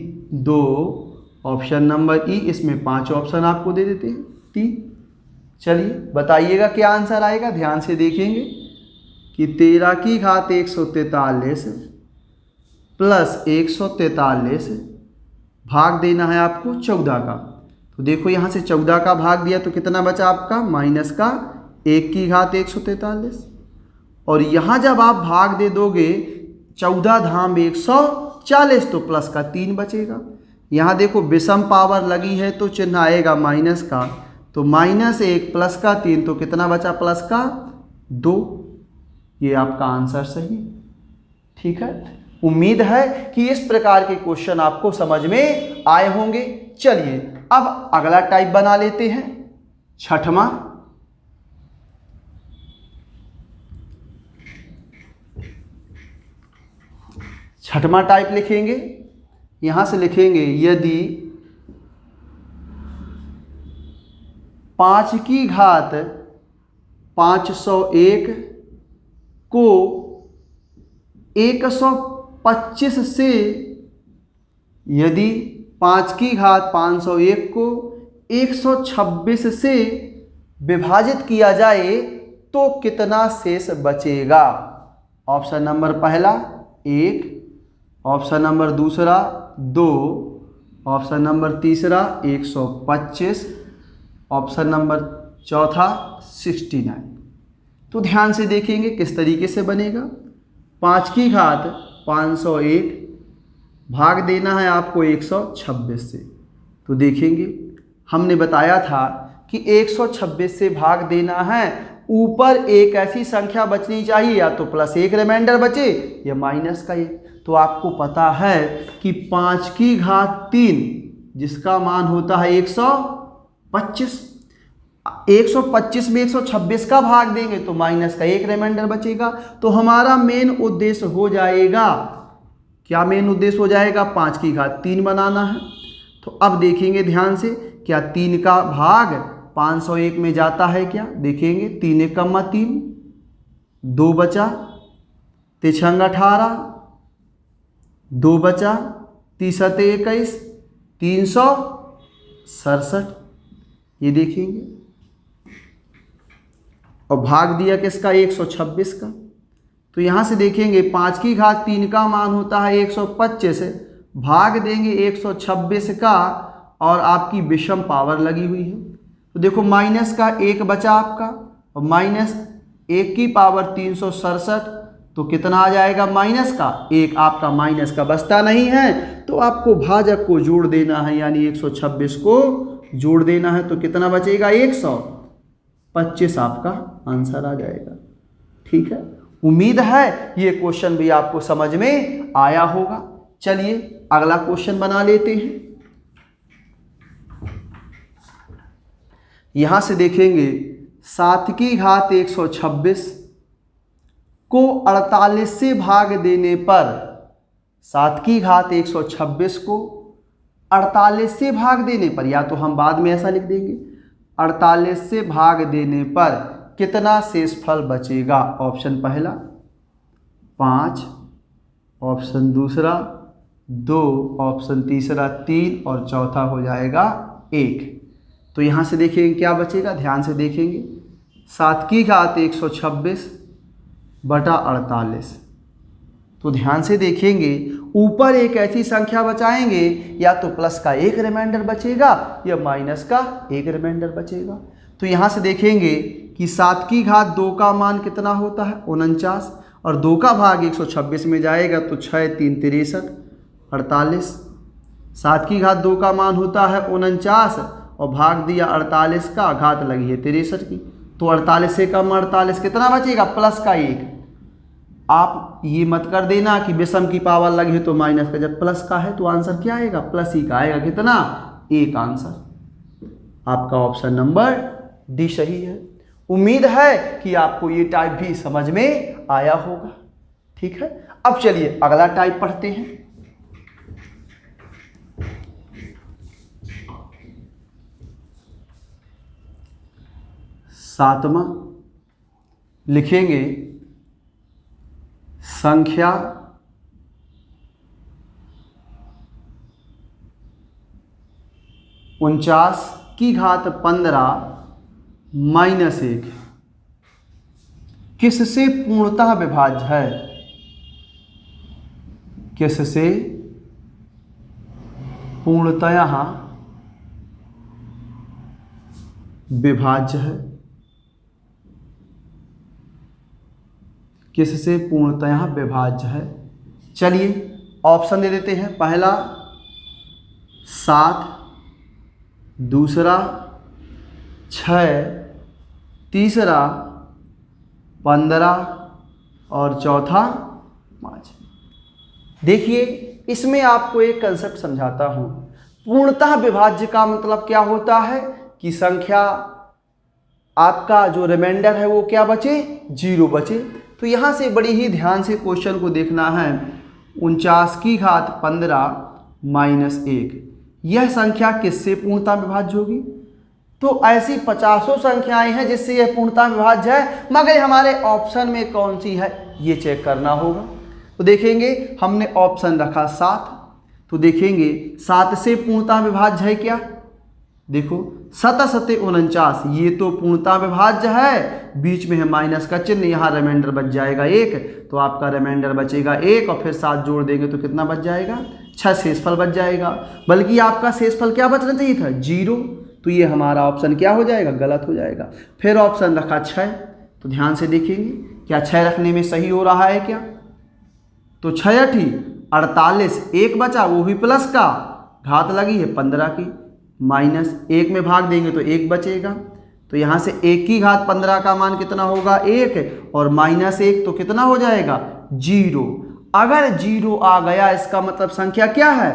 2, option number ई, इसमें 5 ऑप्शन आपको दे देते हैं, 3। चलिए बताइएगा क्या आंसर आएगा। ध्यान से देखेंगे कि 13 की घात 143 प्लस 143 भाग देना है आपको 14 का। तो देखो यहाँ से 14 का भाग दिया तो कितना बचा आपका, माइनस का 1 की घात 143, और यहाँ जब आप भाग दे दोगे 14 धाम 140 तो प्लस का 3 बचेगा। यहाँ देखो विषम पावर लगी है तो चिन्ह आएगा माइनस का, तो -1 प्लस का 3 तो कितना बचा प्लस का 2। ये आपका आंसर सही। ठीक है, उम्मीद है कि इस प्रकार के क्वेश्चन आपको समझ में आए होंगे। चलिए अब अगला टाइप बना लेते हैं, छठवां। छठवां टाइप लिखेंगे, यहां से लिखेंगे यदि 5 की घात 501 को 125 से, यदि 5 की घात 501 को 126 से विभाजित किया जाए तो कितना शेष बचेगा। ऑप्शन नंबर पहला 1, ऑप्शन नंबर दूसरा 2, ऑप्शन नंबर तीसरा 125, ऑप्शन नंबर चौथा 69। तो ध्यान से देखेंगे किस तरीके से बनेगा। 5 की घात 501 भाग देना है आपको 126 से, तो देखेंगे हमने बताया था कि 126 से भाग देना है, ऊपर एक ऐसी संख्या बचनी चाहिए, या तो +1 रिमाइंडर बचे या -1। तो आपको पता है कि 5 की घात 3 जिसका मान होता है 125, 125 में 126 का भाग देंगे तो -1 रिमाइंडर बचेगा। तो हमारा मेन उद्देश्य हो जाएगा, क्या मेन उद्देश्य हो जाएगा, 5 की घात 3 बनाना है। तो अब देखेंगे ध्यान से, क्या 3 का भाग 501 में जाता है क्या, देखेंगे 3 × 3 2 बचा, 3 18 2 बचा, 3 21 367, ये देखेंगे, और भाग दिया किसका 126 का। तो यहाँ से देखेंगे 5 की घात 3 का मान होता है 125, भाग देंगे 126 का, और आपकी विषम पावर लगी हुई है। तो देखो माइनस का 1 बचा आपका, और -1 की पावर 367, तो कितना आ जाएगा माइनस का 1। आपका माइनस का बचता नहीं है, तो आपको भाजक को जोड़ देना है, यानी 126 को जोड़ देना है, तो कितना बचेगा 125 आपका आंसर आ जाएगा। ठीक है, उम्मीद है ये क्वेश्चन भी आपको समझ में आया होगा। चलिए अगला क्वेश्चन बना लेते हैं। यहां से देखेंगे 7 की घात 126 को 48 से भाग देने पर, 7 की घात 126 को 48 से भाग देने पर, या तो हम बाद में ऐसा लिख देंगे 48 से भाग देने पर कितना शेषफल बचेगा। ऑप्शन पहला 5, ऑप्शन दूसरा 2, ऑप्शन तीसरा 3, और चौथा हो जाएगा 1। तो यहाँ से देखेंगे क्या बचेगा, ध्यान से देखेंगे 7 की घात 126 बटा 48। तो ध्यान से देखेंगे ऊपर एक ऐसी संख्या बचाएंगे, या तो प्लस का 1 रिमाइंडर बचेगा या माइनस का 1 रिमाइंडर बचेगा। तो यहाँ से देखेंगे कि 7 की घात 2 का मान कितना होता है 49, और 2 का भाग 126 में जाएगा तो 6 3 63 48। 7 की घात 2 का मान होता है 49, और भाग दिया 48 का, घात लगी है 63 की, तो 48 से कम 48 कितना बचेगा प्लस का 1। आप ये मत कर देना कि विषम की पावर लगी है तो माइनस का, जब प्लस का है तो आंसर क्या आएगा प्लस ही का आएगा, कितना 1 आंसर। आपका ऑप्शन नंबर डी सही है। उम्मीद है कि आपको ये टाइप भी समझ में आया होगा। ठीक है, अब चलिए अगला टाइप पढ़ते हैं। सातवां लिखेंगे संख्या उनचास की घात 15 माइनस 1 किससे पूर्णतः विभाज्य है, किससे पूर्णतः विभाज्य है। किससे पूर्णतः विभाज्य है। चलिए ऑप्शन दे देते हैं। पहला 7, दूसरा 6, तीसरा 15 और चौथा 5। देखिए इसमें आपको एक कंसेप्ट समझाता हूँ। पूर्णतः विभाज्य का मतलब क्या होता है कि संख्या आपका जो रिमाइंडर है वो क्या बचे, 0 बचे। तो यहाँ से बड़ी ही ध्यान से क्वेश्चन को देखना है। 49⁻15 - 1 यह संख्या किससे पूर्णतः विभाज्य होगी। तो ऐसी 50 संख्याएं हैं जिससे यह पूर्णतः विभाज्य है, मगर हमारे ऑप्शन में कौन सी है ये चेक करना होगा। तो देखेंगे हमने ऑप्शन रखा 7, तो देखेंगे 7 से पूर्णतः विभाज्य है क्या। देखो 7 × 7 = 49, ये तो पूर्णतः विभाज्य है। बीच में है माइनस का चिन्ह, यहाँ रिमाइंडर बच जाएगा 1, तो आपका रिमाइंडर बचेगा 1 और फिर 7 जोड़ देंगे तो कितना बच जाएगा, 6 शेषफल बच जाएगा। बल्कि आपका शेषफल क्या बचना चाहिए था, 0। तो ये हमारा ऑप्शन क्या हो जाएगा, गलत हो जाएगा। फिर ऑप्शन रखा 6, तो ध्यान से देखेंगे क्या 6 रखने में सही हो रहा है क्या। तो 6 × 8 = 48, 1 बचा वो भी प्लस का, घात लगी है 15 की, माइनस 1 में भाग देंगे तो 1 बचेगा। तो यहाँ से 1 की घात 15 का मान कितना होगा, 1, और -1 तो कितना हो जाएगा, 0। अगर 0 आ गया इसका मतलब संख्या क्या है,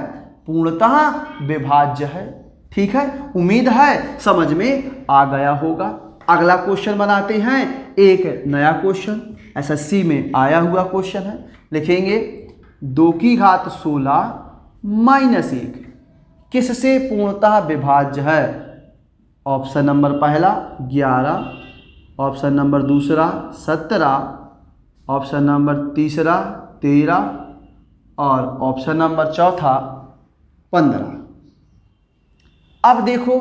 पूर्णतः विभाज्य है। ठीक है, उम्मीद है समझ में आ गया होगा। अगला क्वेश्चन बनाते हैं, एक नया क्वेश्चन एसएससी में आया हुआ क्वेश्चन है। लिखेंगे 2 की घात 16 - 1 किससे पूर्णतः विभाज्य है। ऑप्शन नंबर पहला 11, ऑप्शन नंबर दूसरा 17, ऑप्शन नंबर तीसरा 13 और ऑप्शन नंबर चौथा 15। अब देखो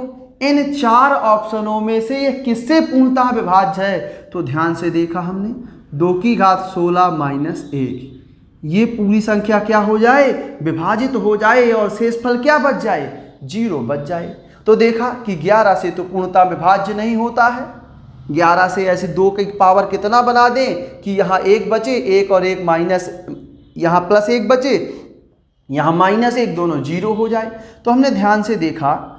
इन 4 ऑप्शनों में से ये किससे पूर्णतः विभाज्य है। तो ध्यान से देखा हमने, 2 की घात 16 - 1 ये पूरी संख्या क्या हो जाए, विभाजित हो जाए और शेषफल क्या बच जाए, 0 बच जाए। तो देखा कि 11 से तो पूर्णतः विभाज्य नहीं होता है। 11 से ऐसे 2 की पावर कितना बना दें कि यहाँ 1 बचे, 1 और 1 माइनस, यहाँ +1 बचे, यहाँ -1, दोनों 0 हो जाए। तो हमने ध्यान से देखा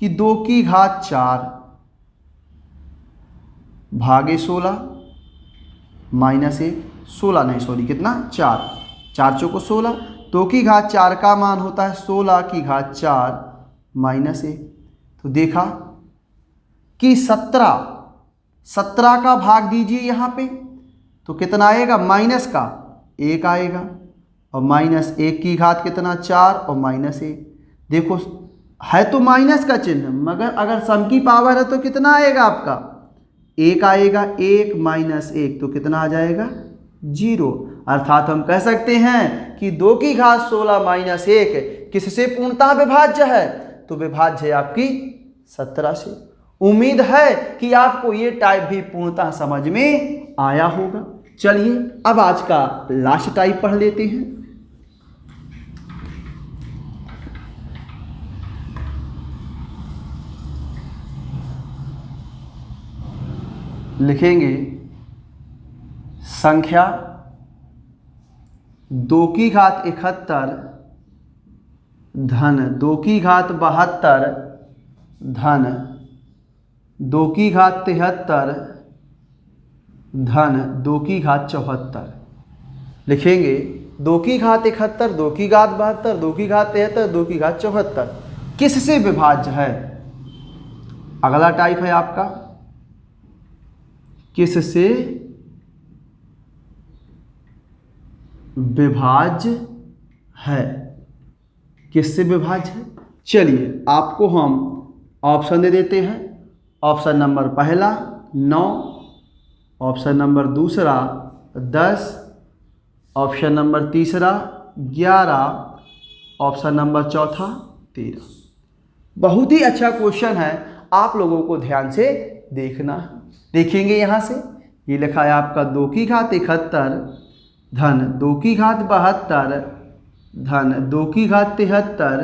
कि 2 की घात 4 भागे 16 -1, 16 नहीं सॉरी कितना 4, 4 चौको 16, 2 की घात 4 का मान होता है 16 की घात 4 -1। तो देखा कि 17 का भाग दीजिए यहाँ पे तो कितना आएगा, माइनस का 1 आएगा, और -1 की घात कितना 4 और -1। देखो है तो माइनस का चिन्ह, मगर अगर सम की पावर है तो कितना आएगा आपका, 1 आएगा। 1 - 1 तो कितना आ जाएगा, 0। अर्थात हम कह सकते हैं कि 2 की घात 16 - 1 किससे पूर्णतः विभाज्य है, तो विभाज्य है आपकी 17 से। उम्मीद है कि आपको ये टाइप भी पूर्णतः समझ में आया होगा। चलिए अब आज का लास्ट टाइप पढ़ लेते हैं। लिखेंगे संख्या 2 की घात 71 धन 2 की घात 72 धन 2 की घात 73 धन 2 की घात 74। लिखेंगे 2 की घात 71, 2 की घात 72, 2 की घात 73, 2 की घात 74 किससे विभाज्य है। अगला टाइप है आपका किससे विभाज्य है, किससे विभाज्य है। चलिए आपको हम ऑप्शन दे देते हैं। ऑप्शन नंबर पहला 9, ऑप्शन नंबर दूसरा 10, ऑप्शन नंबर तीसरा 11, ऑप्शन नंबर चौथा 13। बहुत ही अच्छा क्वेश्चन है, आप लोगों को ध्यान से देखना है। देखेंगे यहाँ से ये लिखा है आपका 2 की घात 71 धन 2 की घात 72 धन 2 की घात 73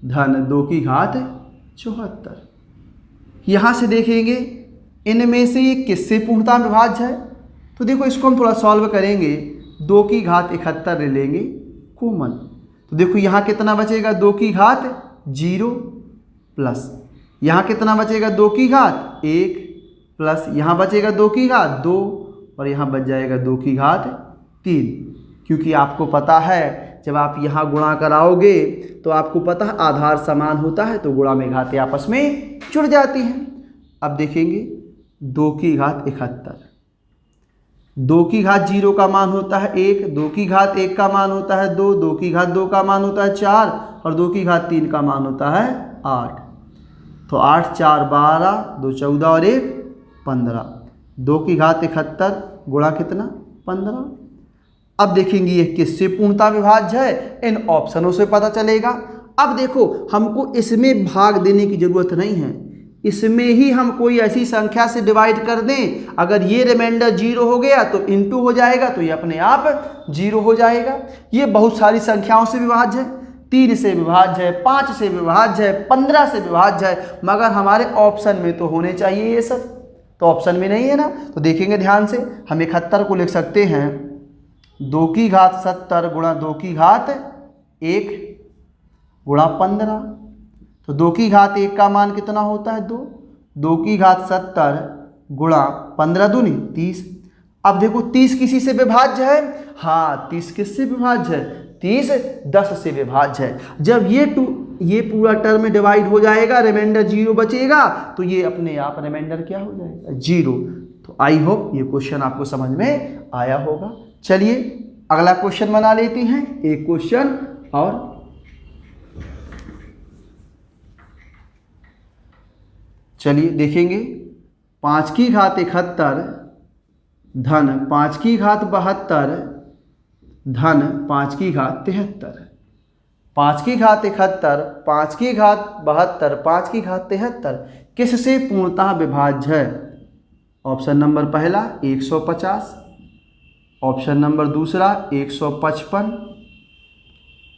धन 2 की घात 74। यहाँ से देखेंगे इनमें से ये किससे पूर्णतः विभाज्य है। तो देखो इसको हम थोड़ा सॉल्व करेंगे, 2 की घात 71 ले लेंगे कॉमन। तो देखो यहाँ कितना बचेगा, 2 की घात 0 प्लस यहाँ कितना बचेगा, 2 की घात 1 प्लस यहाँ बचेगा 2 की घात 2 और यहाँ बच जाएगा 2 की घात 3। क्योंकि आपको पता है जब आप यहाँ गुणा कराओगे तो आपको पता है आधार समान होता है तो गुणा में घातें आपस में जुड़ जाती हैं। अब देखेंगे 2 की घात 71, 2 की घात 0 का मान होता है 1, 2 की घात 1 का मान होता है 2, 2 की घात 2 का मान होता है 4 और 2 की घात 3 का मान होता है 8। तो 8 4 12, 2 14 और 1 15। 2 की घात 71 गुणा कितना 15। अब देखेंगे ये किससे पूर्णता विभाज्य है, इन ऑप्शनों से पता चलेगा। अब देखो हमको इसमें भाग देने की जरूरत नहीं है, इसमें ही हम कोई ऐसी संख्या से डिवाइड कर दें, अगर ये रिमाइंडर 0 हो गया तो इनटू हो जाएगा तो ये अपने आप 0 हो जाएगा। ये बहुत सारी संख्याओं से विभाज्य है, 3 से विभाज्य है, 5 से विभाज्य है, 15 से विभाज्य है, मगर हमारे ऑप्शन में तो होने चाहिए ये सब, तो ऑप्शन में नहीं है ना। तो देखेंगे ध्यान से, हम 71 को लिख सकते हैं 2 की घात 70 गुणा 2 की घात 1 गुणा 15। तो 2 की घात 1 का मान कितना होता है 2, 2 की घात 70 गुणा 15 दूनी 30। अब देखो 30 किसी से विभाज्य है, हाँ 30 किससे विभाज्य है, 30 10 से विभाज्य है। जब ये पूरा टर्म डिवाइड हो जाएगा, रिमाइंडर 0 बचेगा तो ये अपने आप रिमाइंडर क्या हो जाएगा 0। तो आई होप ये क्वेश्चन आपको समझ में आया होगा। चलिए अगला क्वेश्चन बना लेते हैं, एक क्वेश्चन और। चलिए देखेंगे 5 की घात 71 धन 5 की घात 72 धन 5 की घात 73। 5 की घात 71, 5 की घात 72, 5 की घात 73 किससे पूर्णतः विभाज्य है। ऑप्शन नंबर पहला 150, ऑप्शन नंबर दूसरा 155,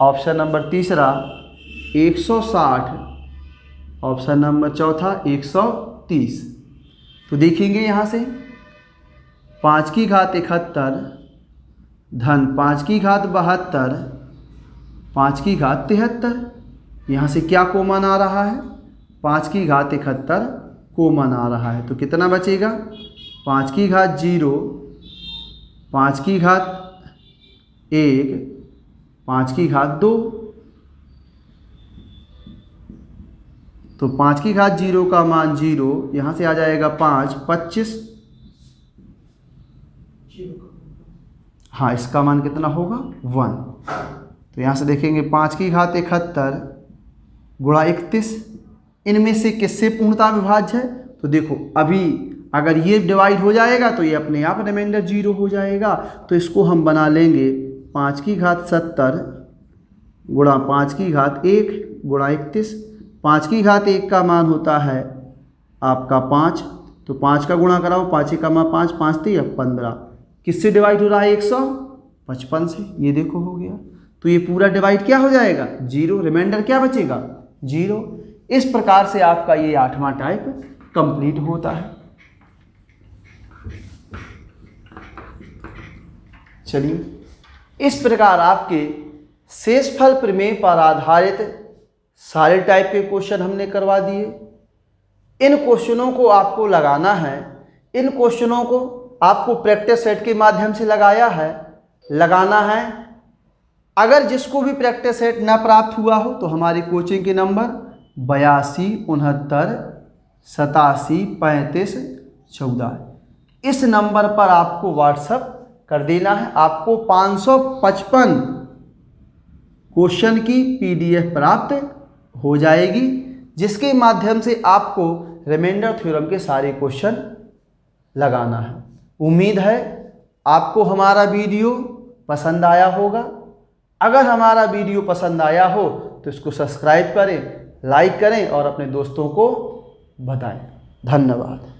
ऑप्शन नंबर तीसरा 160, ऑप्शन नंबर चौथा 130। तो देखेंगे यहाँ से 5 की घात 71 धन 5 की घात 72, 5 की घात 73, यहाँ से क्या कॉमन आ रहा है, 5 की घात 71 कॉमन आ रहा है। तो कितना बचेगा, 5 की घात 0, 5 की घात 1, 5 की घात 2। तो 5 की घात 0 का मान 0, यहाँ से आ जाएगा 5, 25। हाँ इसका मान कितना होगा 1। तो यहाँ से देखेंगे 5 की घात 71 गुणा 31, इनमें से किससे पूर्णतः विभाज्य है। तो देखो अभी अगर ये डिवाइड हो जाएगा तो ये अपने आप रिमाइंडर 0 हो जाएगा। तो इसको हम बना लेंगे 5 की घात 70 गुणा 5 की घात 1 गुणा 31। 5 की घात 1 का मान होता है आपका 5, तो 5 का गुणा कराओ, 5 का मान 5, 5 3 15। किससे डिवाइड हो रहा है 155 से, ये देखो हो गया। तो ये पूरा डिवाइड क्या हो जाएगा 0, रिमाइंडर क्या बचेगा 0। इस प्रकार से आपका ये 8वां टाइप कंप्लीट होता है। चलिए इस प्रकार आपके शेषफल प्रमेय पर आधारित सारे टाइप के क्वेश्चन हमने करवा दिए। इन क्वेश्चनों को आपको लगाना है, इन क्वेश्चनों को आपको प्रैक्टिस सेट के माध्यम से लगाना है। अगर जिसको भी प्रैक्टिस सेट ना प्राप्त हुआ हो तो हमारी कोचिंग के नंबर 82 69 87 35 14 इस नंबर पर आपको व्हाट्सएप कर देना है। आपको 555 क्वेश्चन की PDF प्राप्त हो जाएगी, जिसके माध्यम से आपको रिमाइंडर थ्योरम के सारे क्वेश्चन लगाना है। उम्मीद है आपको हमारा वीडियो पसंद आया होगा। अगर हमारा वीडियो पसंद आया हो तो इसको सब्सक्राइब करें, लाइक करें और अपने दोस्तों को बताएं। धन्यवाद।